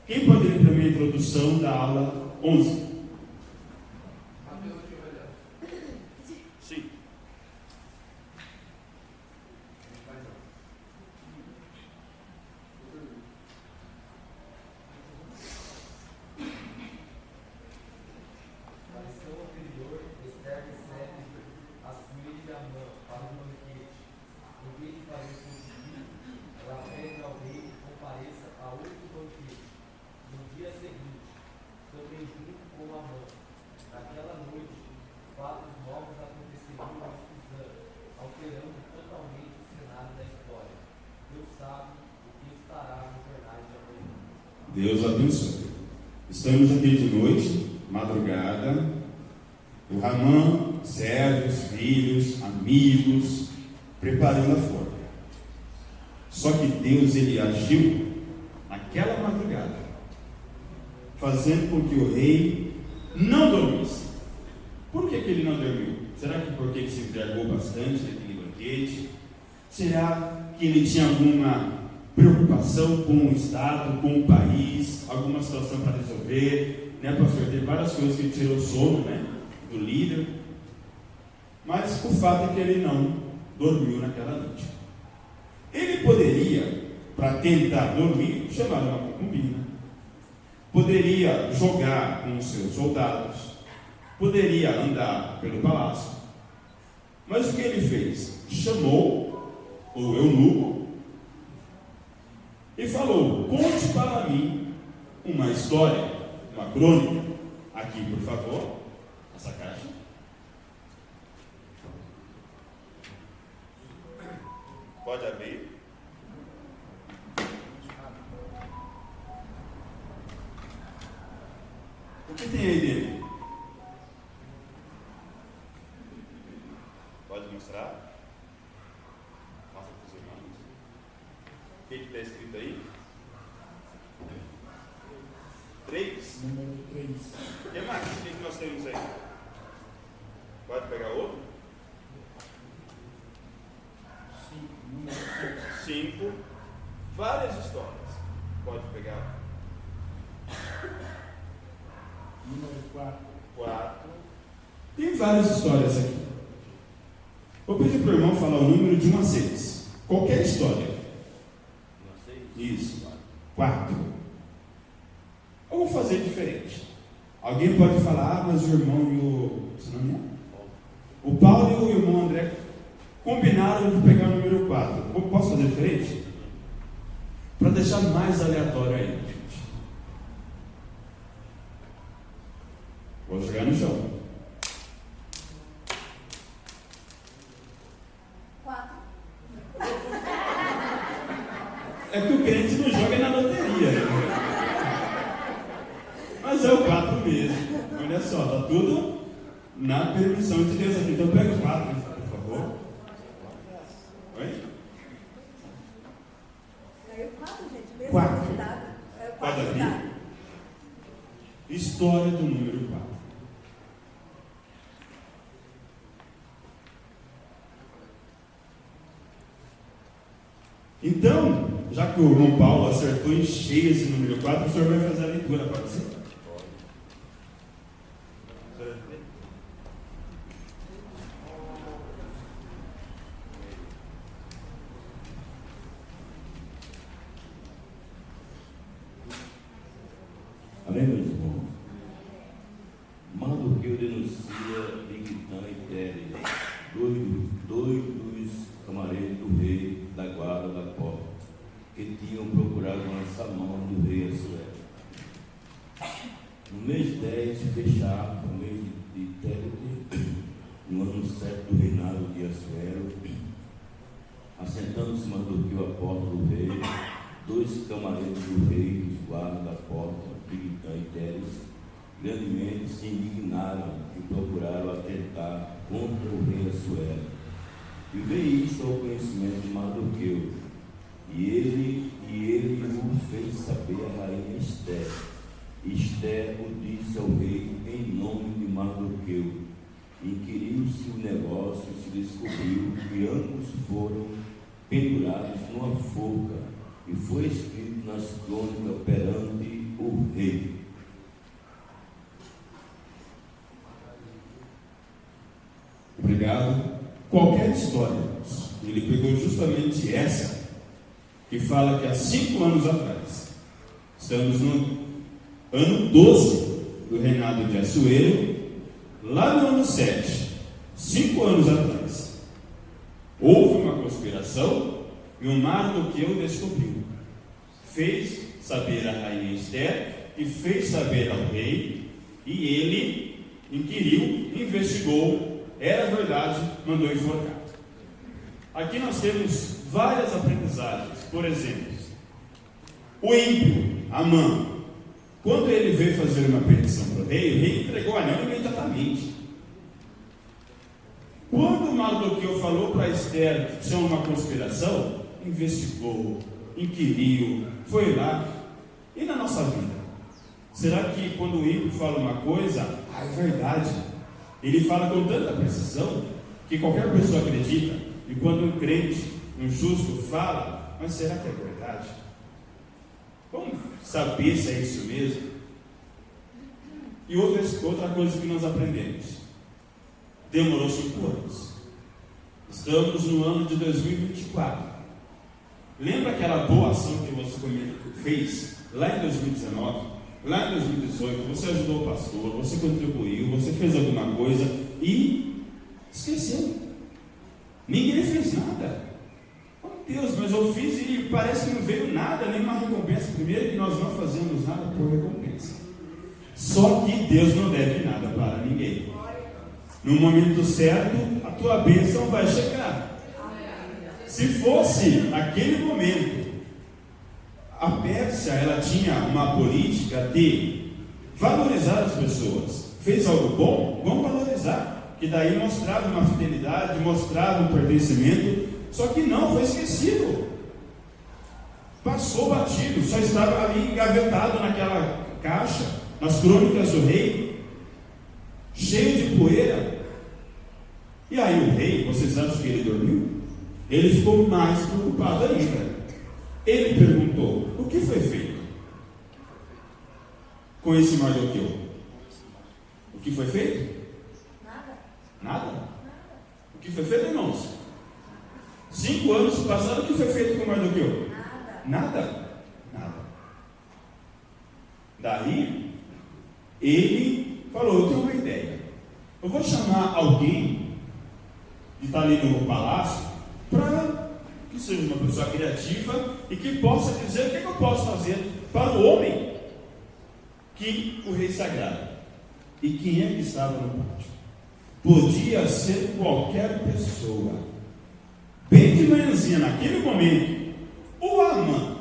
Quem pode ler para mim a introdução da aula 11? Sim. Deus abençoe. Estamos aqui de noite, madrugada. O Ramã, servos, filhos, amigos, preparando a forma. Só que Deus, ele agiu naquela madrugada, fazendo com que o rei não dormisse. Por que ele não dormiu? Será que porque ele se embriagou bastante naquele banquete? Será que ele tinha alguma preocupação com o Estado, com o país, alguma situação para resolver, né, pastor? Tem várias coisas que ele tirou o sono, né, do líder. Mas o fato é que ele não dormiu naquela noite. Ele poderia, para tentar dormir, chamar uma concubina, poderia jogar com os seus soldados, poderia andar pelo palácio. Mas o que ele fez? Chamou o eunuco e falou: conte para mim uma história, uma crônica. Aqui, por favor, essa caixa. Pode abrir. O que tem aí dentro? Pode mostrar? Mostra para os irmãos. O que está escrito aí? 3?
Número 3.
O que mais? O que nós temos aí? Pode pegar outro? 5. Várias histórias. Pode pegar.
Número
4. Tem várias histórias aqui. Vou pedir para o irmão falar o número de 1 a 6. Qualquer história. Isso. 4. Eu vou fazer diferente. Alguém pode falar, mas o irmão e o... Seu nome é? O Paulo e o irmão André combinaram de pegar o número 4. Posso fazer diferente? Para deixar mais aleatório aí, gente. Vou jogar no chão.
4.
É que o crente não joga na loteria, né? Mas é o 4 mesmo. Olha só, tá tudo na permissão de Deus aqui. Então pega o 4, por favor. Oi?
Saiu 4, gente. Mesmo
4.
convidado. Saiu 4
Pode abrir.
convidado.
História do número 4. Então, já que o irmão Paulo acertou em cheio esse número 4, o senhor vai fazer a leitura, pode ser?
Amém, meus irmãos? Mardoqueu denuncia Bigtã e Teres, dois dos camareiros do rei da guarda da porta, que tinham procurado lançar mão do rei Assuero. No mês 10, fechado, no mês de Teres, no ano 7 do reinado de Assuero, assentando-se Mardoqueu à porta do rei, dois camareiros do rei, dos guardas da porta, Bigtã e Teres, grandemente se indignaram e procuraram atentar contra o rei Assuero. E veio isto ao conhecimento de Mardoqueu, e ele o fez saber a rainha Esther. Esther o disse ao rei em nome de Mardoqueu. Inquiriu-se o negócio e se descobriu que ambos foram pendurados numa forca, e foi escrito nas crônicas perante o rei.
Obrigado. Qualquer história, ele pegou justamente essa, que fala que há 5 anos atrás, estamos no ano 12 do reinado de Assuero, lá no ano 7, 5 anos atrás, houve uma conspiração e o Mardoqueu descobriu. Fez saber a rainha Esther e fez saber ao rei, e ele inquiriu, investigou, era verdade, mandou enforcar. Aqui nós temos várias aprendizagens. Por exemplo, o ímpio, Amã, Quando ele veio fazer uma petição para o rei entregou o anel imediatamente. Quando Mardoqueu falou para Esther que tinha uma conspiração, investigou, inquiriu, foi lá. E na nossa vida? Será que quando o ímpio fala uma coisa, é verdade? Ele fala com tanta precisão que qualquer pessoa acredita. E quando um crente, um justo, fala, mas será que é verdade? Vamos saber se é isso mesmo? E outra coisa que nós aprendemos. Demorou 5 anos. Estamos no ano de 2024. Lembra aquela boa ação que você fez lá em 2019? Lá em 2018, você ajudou o pastor, você contribuiu, você fez alguma coisa e esqueceu. Ninguém fez nada. Oh Deus, mas eu fiz e parece que não veio nada, nenhuma recompensa. Primeiro que nós não fazemos nada por recompensa. Só que Deus não deve nada para ninguém. No momento certo, a tua bênção vai chegar. Se fosse aquele momento, a Pérsia, ela tinha uma política de valorizar as pessoas. Fez algo bom? Vamos valorizar. Que daí mostrava uma fidelidade, mostrava um pertencimento. Só que não, foi esquecido. Passou batido, só estava ali engavetado naquela caixa, nas crônicas do rei, cheio de poeira. E aí o rei, vocês acham que ele dormiu? Ele ficou mais preocupado ainda. Ele perguntou: o que foi feito com esse Mardoqueu? O que foi feito? Nada? O que foi feito, irmãos? 5 anos passaram, o que foi feito com Mardoqueu? Nada. Daí, ele falou: eu tenho uma ideia. Eu vou chamar alguém que está ali no palácio para que seja uma pessoa criativa e que possa dizer o que eu posso fazer para o homem que o rei sagrado. E quem é que estava no pátio? Podia ser qualquer pessoa. Bem de manhãzinha, naquele momento, o Amã,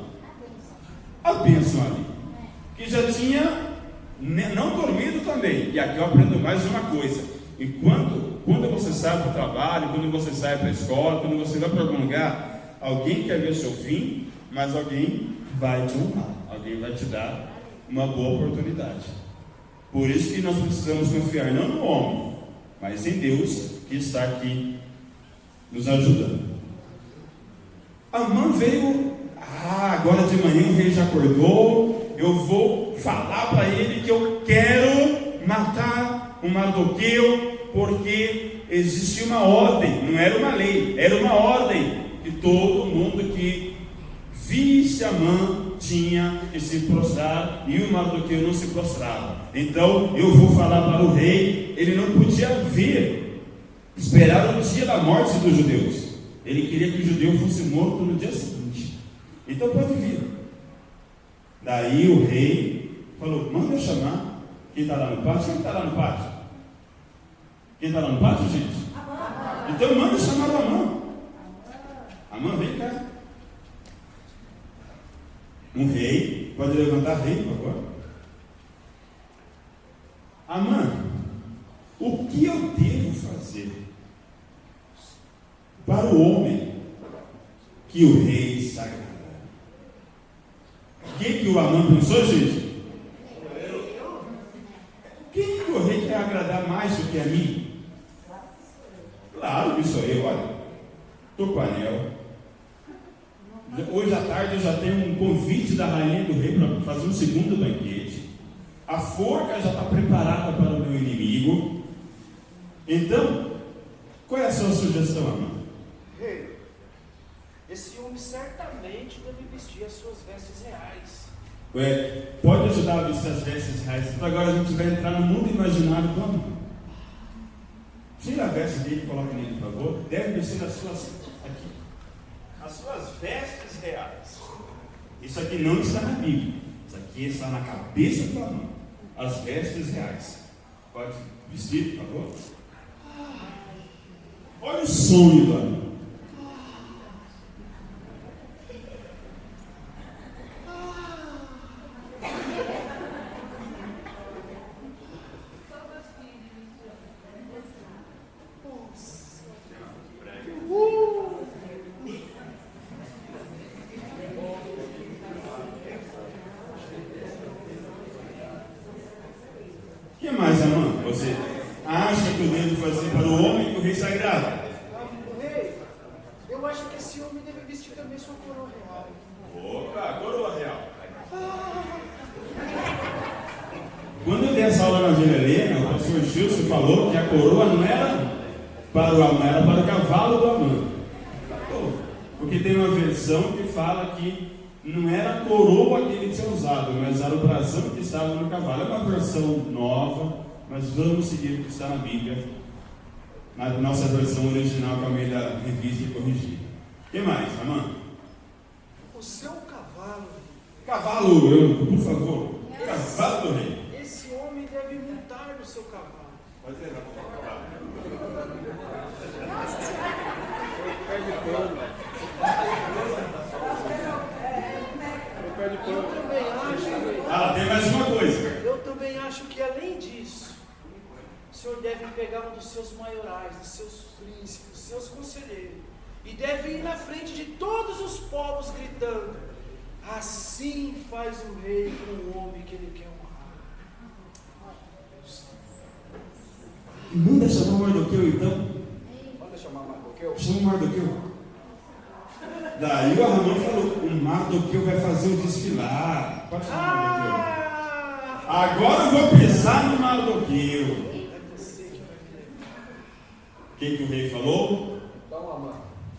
a bênção ali, que já tinha não dormido também. E aqui eu aprendo mais uma coisa: quando você sai para o trabalho, quando você sai para a escola, quando você vai para algum lugar, alguém quer ver o seu fim, mas alguém vai te honrar, alguém vai te dar uma boa oportunidade. Por isso que nós precisamos confiar não no homem, mas em Deus, que está aqui nos ajudando. Amã veio, agora de manhã o rei já acordou, eu vou falar para ele que eu quero matar o Mardoqueu, porque existia uma ordem, não era uma lei, era uma ordem, que todo mundo que visse Amã tinha que se prostrar, e o Mardoqueu não se prostrava. Então eu vou falar para o rei, ele não podia vir, esperar o dia da morte dos judeus. Ele queria que o judeu fosse morto no dia seguinte. Então pode vir. Daí o rei falou: manda chamar quem está lá no pátio. Quem está lá no pátio? Quem está lá no pátio, gente? Então manda chamar o Amã. Amã, vem cá. Um rei, pode levantar rei, por favor. Amã, o que eu devo fazer para o homem que o rei sagrada? Quem que o Amã pensou, gente? Quem que o rei quer agradar mais do que a mim? Claro que sou eu, olha. Estou com anel. Hoje à tarde eu já tenho um convite da rainha do rei para fazer um segundo banquete. A forca já está preparada para o meu inimigo. Então, qual é a sua sugestão, Amã?
Rei, esse homem certamente deve vestir as suas vestes reais.
Pode ajudar a vestir as vestes reais. Então agora a gente vai entrar no mundo imaginário do Amã. Tira a veste dele e coloca nele, por favor. Deve vestir as suas aqui. As suas vestes reais. Isso aqui não está na Bíblia. Isso aqui está na cabeça do Amã. As vestes reais. Pode vestir, por favor. Olha o sonho do Amã.
O que mais, Amã? Você acha que eu devo fazer para o homem que o rei sagrado?
Rei, eu acho que esse homem deve vestir também sua coroa real.
Opa, coroa real. Quando eu dei essa aula na Vila Helena, o pastor Gilson falou que a coroa não era para o Amã, era para o cavalo do Amã. Porque tem uma versão que fala que não era a coroa que ele tinha usado, mas era o brasão que estava no cavalo. É uma versão nova, mas vamos seguir o que está na Bíblia, na nossa versão original, que é a meio da revista e corrigida. O que mais, Amã?
O seu cavalo.
Cavalo, por favor. Cavalo do rei.
Esse homem deve montar no seu cavalo.
Pode levar para o cavalo.
Eu também acho.
Tem mais uma coisa.
Eu também acho que além disso, o senhor deve pegar um dos seus maiorais, dos seus príncipes, dos seus conselheiros, e deve ir na frente de todos os povos gritando: assim faz o rei com o homem que ele quer honrar.
Manda chamar o Mardoqueu então.
Manda chamar Mardoqueu.
Chama o Mardoqueu. Daí o Ramon falou: o Mardoqueu vai fazer o desfilar. Pode chamar o Mardoqueu. Agora eu vou pisar no Mardoqueu. O que o rei falou?
Então, Amã,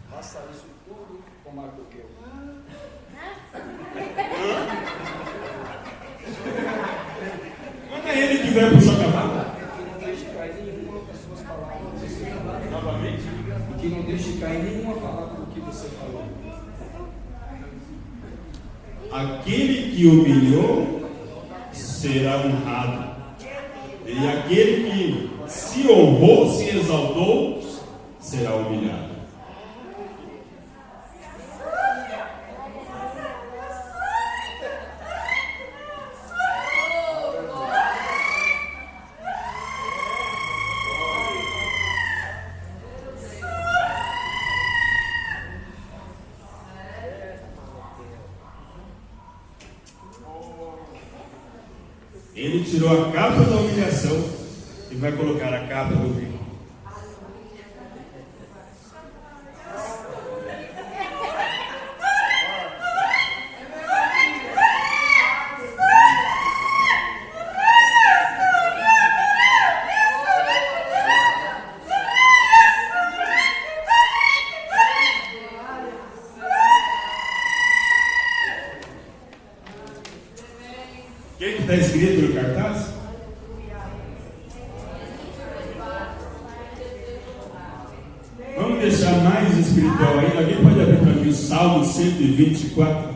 faça isso tudo com Mardoqueu.
Manda ele que vai puxar o cavalo.
Que não deixe cair nenhuma das suas palavras.
Novamente.
Que não deixe cair nenhuma palavra do que você falou.
Aquele que humilhou será honrado, e aquele que se honrou, se exaltou, será humilhado. Ele tirou a capa da humilhação e vai colocar a capa do rei. O que está escrito no cartaz? Vamos deixar mais espiritual ainda. Alguém pode abrir para mim o Salmo 124?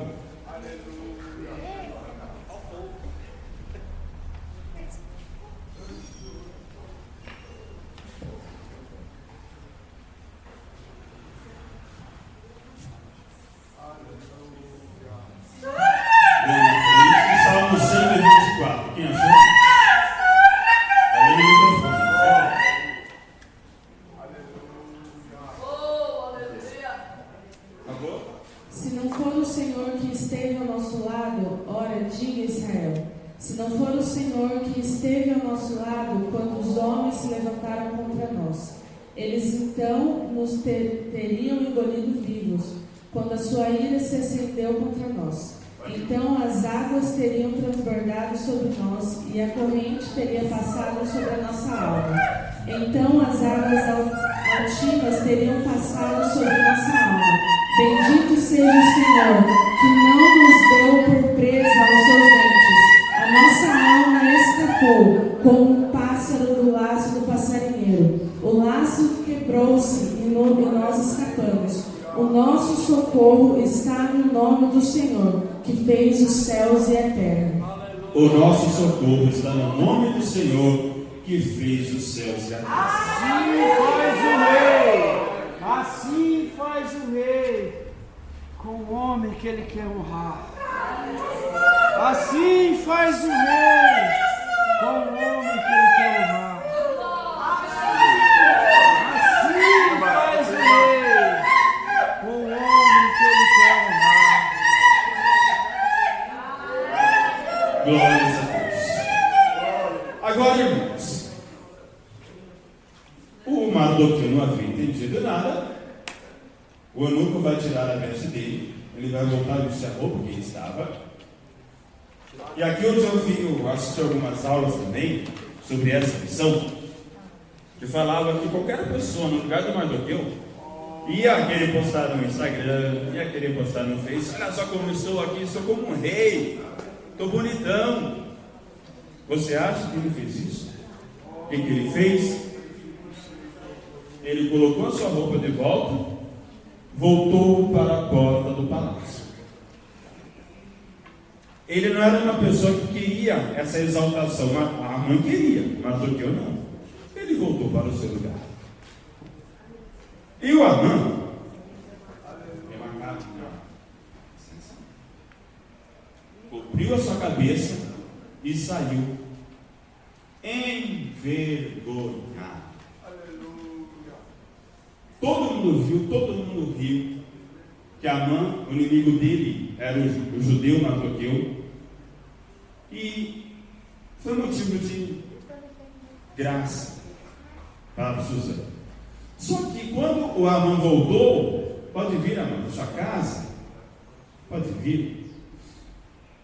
Salmo 124. Quem achou? Ali no microfone. Acabou?
Se não for o Senhor que esteve ao nosso lado, ora, diga Israel. Se não for o Senhor que esteve ao nosso lado, quando os homens se levantaram contra nós, eles então nos teriam engolido vivos, quando a sua ira se acendeu contra nós. Então as águas teriam transbordado sobre nós e a corrente teria passado sobre a nossa alma. Então as águas altivas teriam passado sobre nossa alma. Bendito seja o Senhor, que não nos deu por presa aos seus dentes. A nossa alma escapou, como um pássaro do laço do passarinheiro. O laço quebrou-se e nós escapamos. O nosso socorro está no nome do Senhor, que fez os céus e a terra.
O nosso socorro está no nome do Senhor, que fez os céus e a terra.
Assim faz o rei com o homem que ele quer honrar. Assim faz o rei com o homem que ele quer honrar. Assim faz o rei com o homem que ele quer honrar.
Glórias a Deus. Agora
Agora, irmãos, o Mardoqueu não havia entendido nada. O eunuco vai tirar a veste dele, ele vai voltar a vestir a roupa que ele estava. E aqui eu assisti algumas aulas também sobre essa lição, que falava que qualquer pessoa no lugar do Mardoqueu ia querer postar no Instagram, ia querer postar no Face: olha só como estou aqui, estou como um rei, estou bonitão. Você acha que ele fez isso? O que ele fez? Ele colocou a sua roupa de volta, voltou para a porta do palácio. Ele não era uma pessoa que queria essa exaltação. A mãe queria, Mardoqueu não. Ele voltou para o seu lugar. E o Amã cobriu a sua cabeça e saiu envergonhado. Todo mundo viu, todo mundo riu que Amã, o inimigo dele, era o judeu Mardoqueu, e foi motivo de graça para Susana. Só que quando o Amã voltou, pode vir, Amã, da sua casa, pode vir.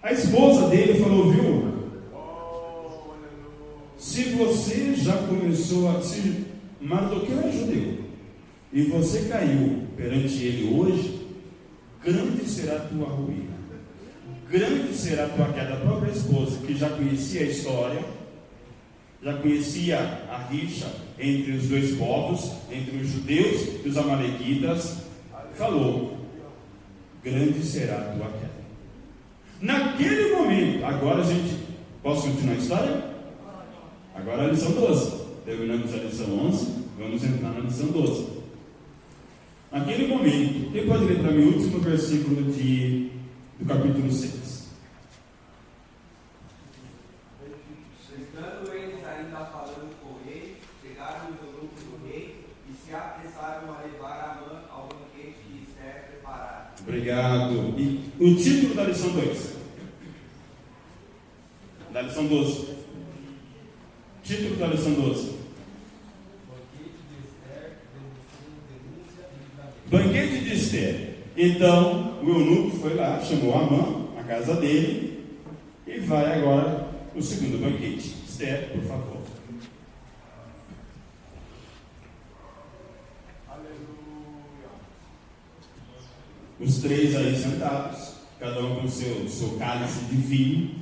A esposa dele falou: viu, se você já começou se Mardoqueu é judeu e você caiu perante ele hoje, grande será a tua ruína, grande será a tua queda. A própria esposa, que já conhecia a história, já conhecia a rixa entre os dois povos, entre os judeus e os amalequitas, falou: grande será a tua queda. Naquele momento, agora a gente, posso continuar a história? Agora a lição 12, terminamos a lição 11, vamos entrar na lição 12. Naquele momento, quem pode ler para mim o último versículo do capítulo 6?
Estando eles ainda falando com o rei, chegaram os eunucos do rei e se apressaram a levar Amã ao banquete que Esther preparara.
Obrigado. E o título da lição 2? Da lição 12. Título da lição 12. Banquete de Esther. Então, o eunuco foi lá, chamou Amã na casa dele e vai agora o segundo banquete. Esther, por favor. Os três aí sentados, cada um com seu cálice de vinho.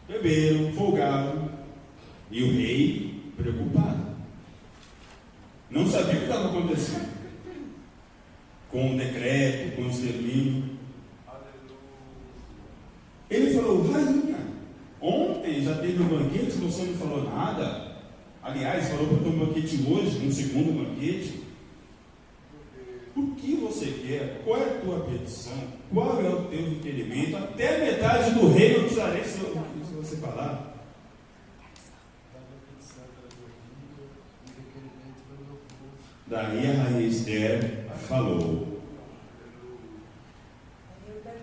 Beberam, folgaram, e o rei preocupado. Não sabia o que estava acontecendo. Com o decreto, com o extermínio. Ele falou: rainha, ontem já teve um banquete, você não falou nada. Aliás, falou para ter um banquete hoje, um segundo banquete. O que você quer? Qual é a tua petição? Qual é o teu requerimento? Até metade do reino eu te darei se você falar. Daí a rainha Esther falou: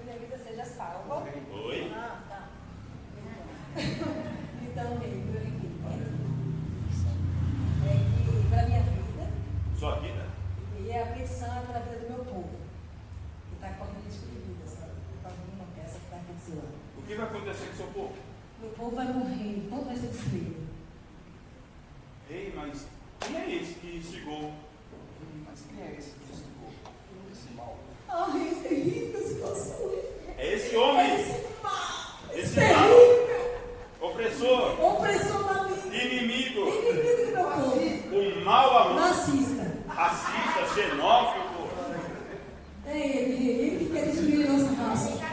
minha vida seja salva.
Oi?
Ah, tá. Então, meu requerimento é que para minha vida,
sua vida?
e a petição é para a vida do meu povo, que está correndo risco de vida, sabe? Por causa de uma peça que está acontecendo lá.
O que vai acontecer com seu povo?
Meu povo vai morrer, todo vai ser destruído.
Ei, mas quem é esse que instigou?
Mas quem é esse que instigou esse mal?
Ai, é terrível essa situação.
É esse homem.
Esse mal.
Esse
terrível.
Opressor.
Opressor maligno.
Inimigo.
Inimigo do meu povo.
Um mau amor.
Racista.
Racista, xenófobo.
É ele que quer destruir a nossa raça.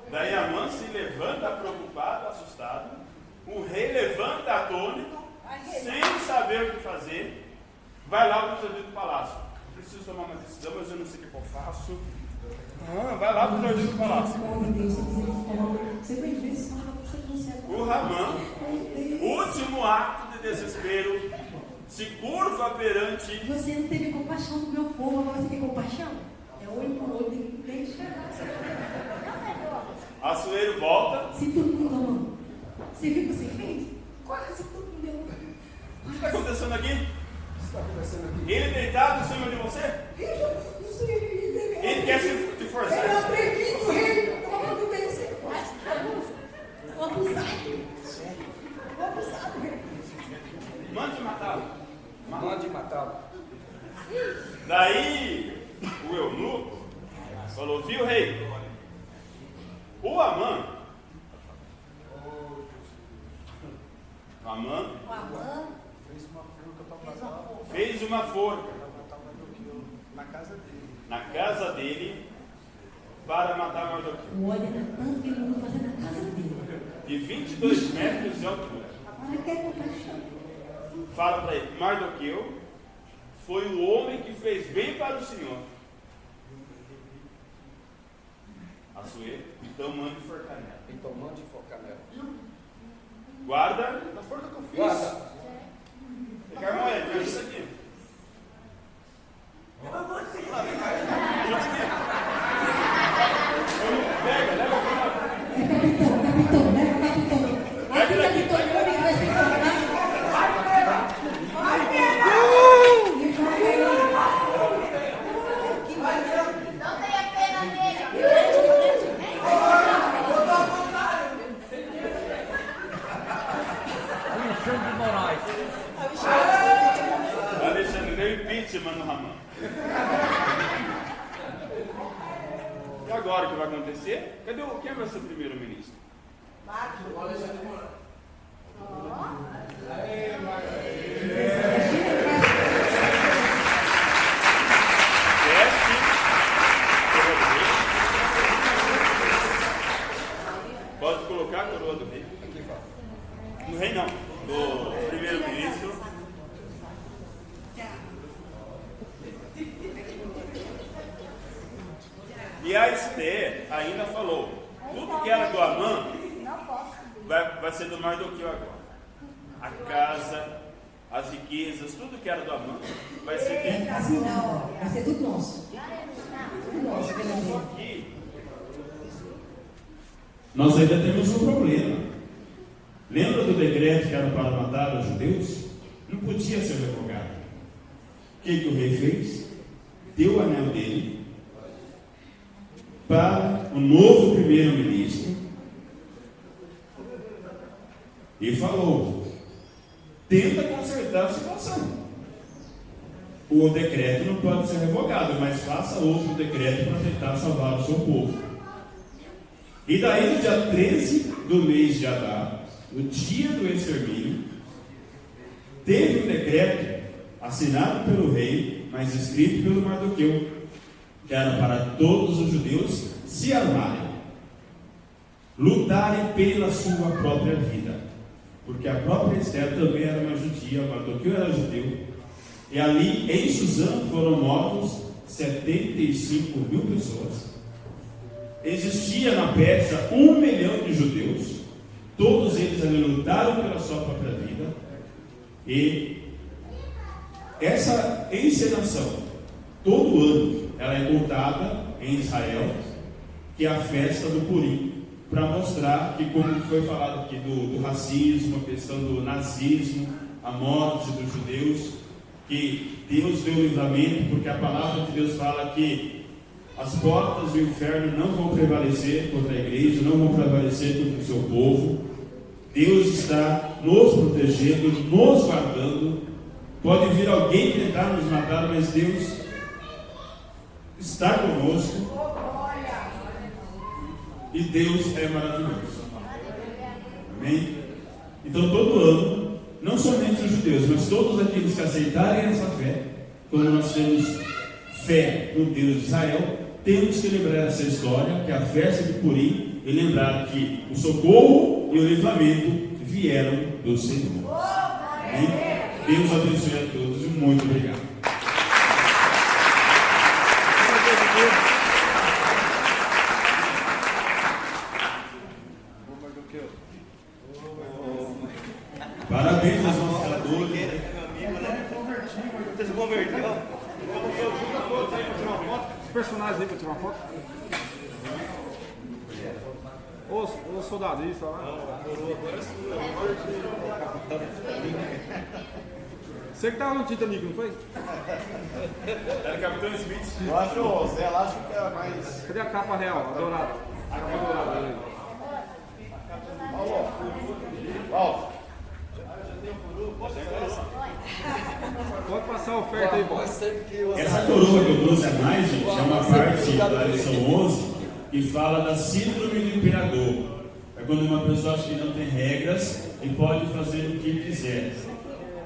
Daí Amã se levanta preocupado, assustado. O rei levanta atônito, sem saber o que fazer. Vai lá para o jardim do palácio. Preciso tomar uma decisão, mas eu não sei o que eu faço. Vai lá para o jardim do palácio. O Amã, último ato de desespero,
se curva perante.
Você não teve compaixão do meu povo, agora você tem compaixão? É olho por olho, dente.
Assuero volta.
Se tudo mudou, mano. Você viu o que você fez? Quase tudo mudou.
O que está acontecendo aqui? Ele deitado em cima de você? Ele quer te forçar.
Ele é atrevido, rei. Como tem você? O abusado. O abusado, rei.
Mande matá-lo.
Mande matá-lo.
Daí o eunuco falou: viu, rei? O Amã fez uma forca na casa dele para matar Mardoqueu.
O ódio era tanto que ele mandou fazer na casa dele.
De 22 metros de altura.
Agora quer compaixão.
Fala para ele: Mardoqueu foi o homem que fez bem para o Senhor. Assuero, então mande forcar nela.
Então mande focar nela.
Guarda a forca que eu fiz.
Guarda.
Carmão, é isso aqui. Pega, leva para lá.
Capitão, leva o capitão. Aqui, capitão, o homem que vai ser formado.
Não tenha pena dele.
Alexandre deu impeachment no Ramã. E agora o que vai acontecer? Quem vai ser o primeiro-ministro? Pode colocar a coroa do rei. No rei não, do primeiro-ministro. E a Esther ainda falou: tudo que era do Amã vai ser do Mardoqueu agora. A casa, as riquezas, tudo que era do Amã vai ser dele.
Assim não, vai ser tudo nosso. Tudo nosso,
Só que
nós ainda temos um problema. Lembra do decreto que era para matar os judeus? Não podia ser revogado. O que o rei fez? Deu o anel dele para o novo primeiro-ministro e falou: tenta consertar a situação. O decreto não pode ser revogado, mas faça outro decreto para tentar salvar o seu povo. E daí, no dia 13 do mês de Adar, no dia do extermínio, teve um decreto assinado pelo rei, mas escrito pelo Mardoqueu, que era para todos os judeus se armarem, lutarem pela sua própria vida, porque a própria Esther também era uma judia, Mardoqueu era judeu, e ali em Suzã foram mortos 75 mil pessoas. Existia na Pérsia 1 milhão de judeus, todos eles ali lutaram pela sua própria vida, e essa encenação, todo ano, ela é contada em Israel, que é a festa do Purim, para mostrar que, como foi falado aqui do racismo, a questão do nazismo, a morte dos judeus, que Deus deu livramento, porque a palavra de Deus fala que as portas do inferno não vão prevalecer contra a igreja, não vão prevalecer contra o seu povo. Deus está nos protegendo, nos guardando. Pode vir alguém tentar nos matar, mas Deus está conosco. E Deus é maravilhoso. Amém? Então, todo ano, não somente os judeus, mas todos aqueles que aceitarem essa fé, quando nós temos fé no Deus de Israel, temos que lembrar essa história, que é a festa de Purim, e lembrar que o socorro e o livramento vieram do Senhor. Amém? Deus abençoe a todos e muito obrigado. Parabéns aos nossos tradutores.
Os personagens aí pra tirar uma foto. Os soldadistas lá. Você que tava no Titanic, não foi?
Era Capitão Smith. Eu acho o Zé lá, acho que é mais.
Cadê a capa real? A dourada. A capa dourada ali. Pode passar a oferta aí, pô.
Essa coroa que eu trouxe a mais, gente, é uma parte da lição 11 que fala da síndrome do imperador. É quando uma pessoa acha que não tem regras e pode fazer o que quiser.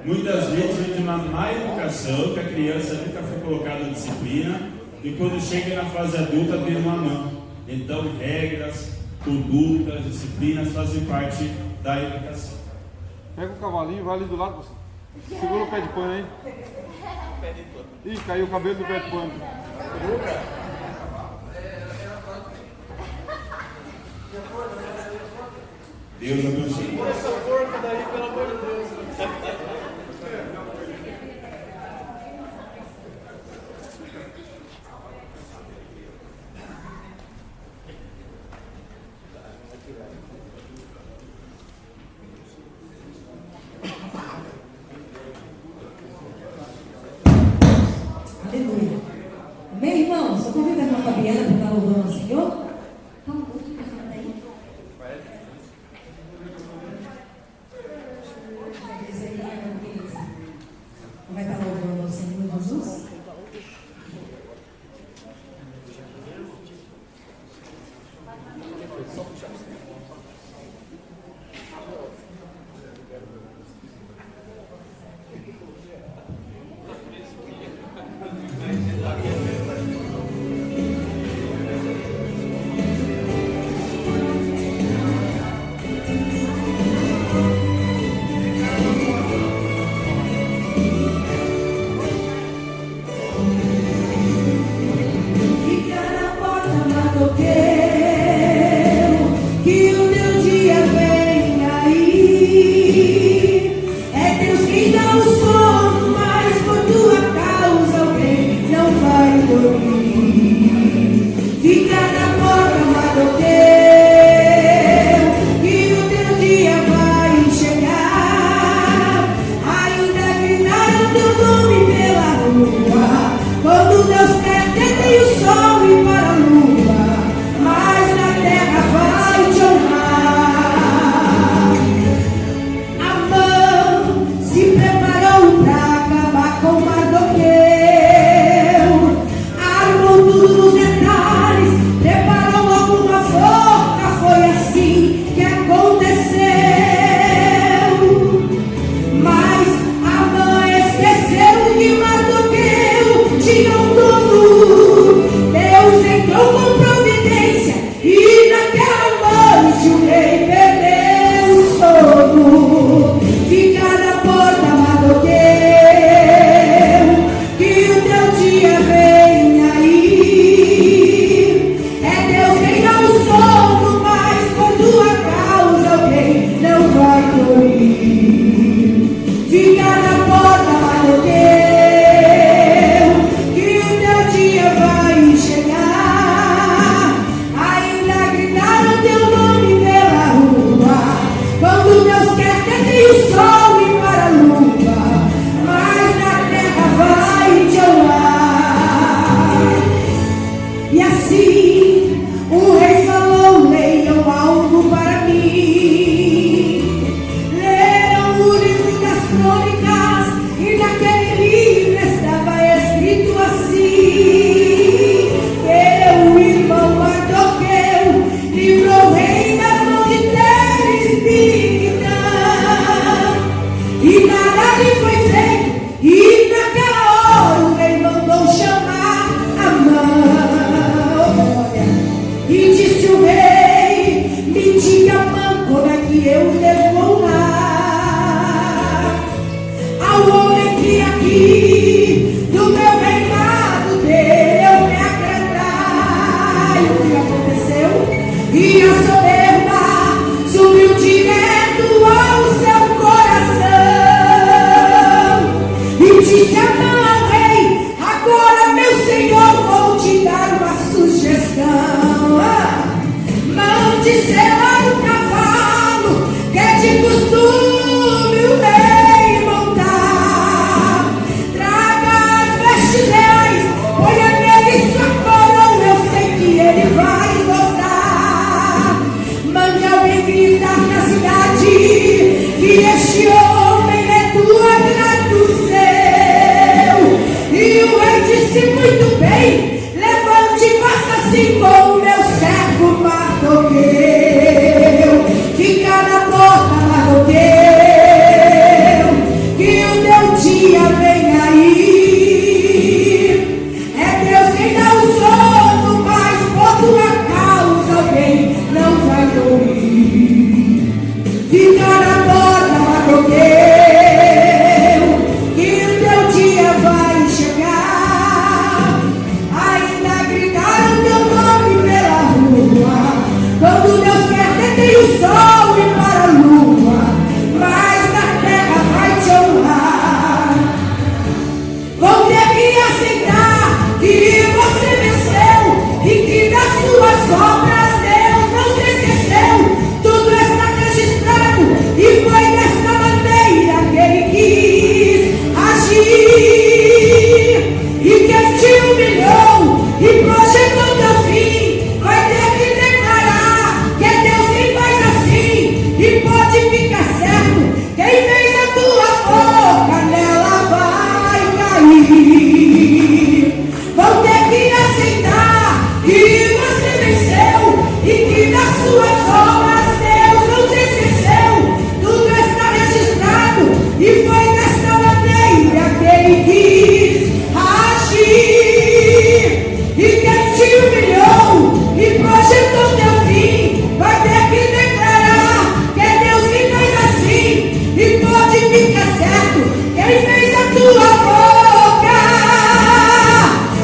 Muitas vezes vem de uma má educação, que a criança nunca foi colocada em disciplina, e quando chega na fase adulta vira uma mão. Então, regras, condutas, disciplinas fazem parte da educação.
Pega o cavalinho, vai ali do lado, você. Segura o pé de pano aí. Ih, caiu o cabelo do pé de pano.
Deus abençoe.
Tira essa porca daí, pelo amor de Deus.
Aleluia. Amém, irmãos? Eu convido a irmã Fabiana para estar louvando ao Senhor. Tá um pouco de frente aí. Vai estar louvando ao Senhor Jesus?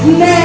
Não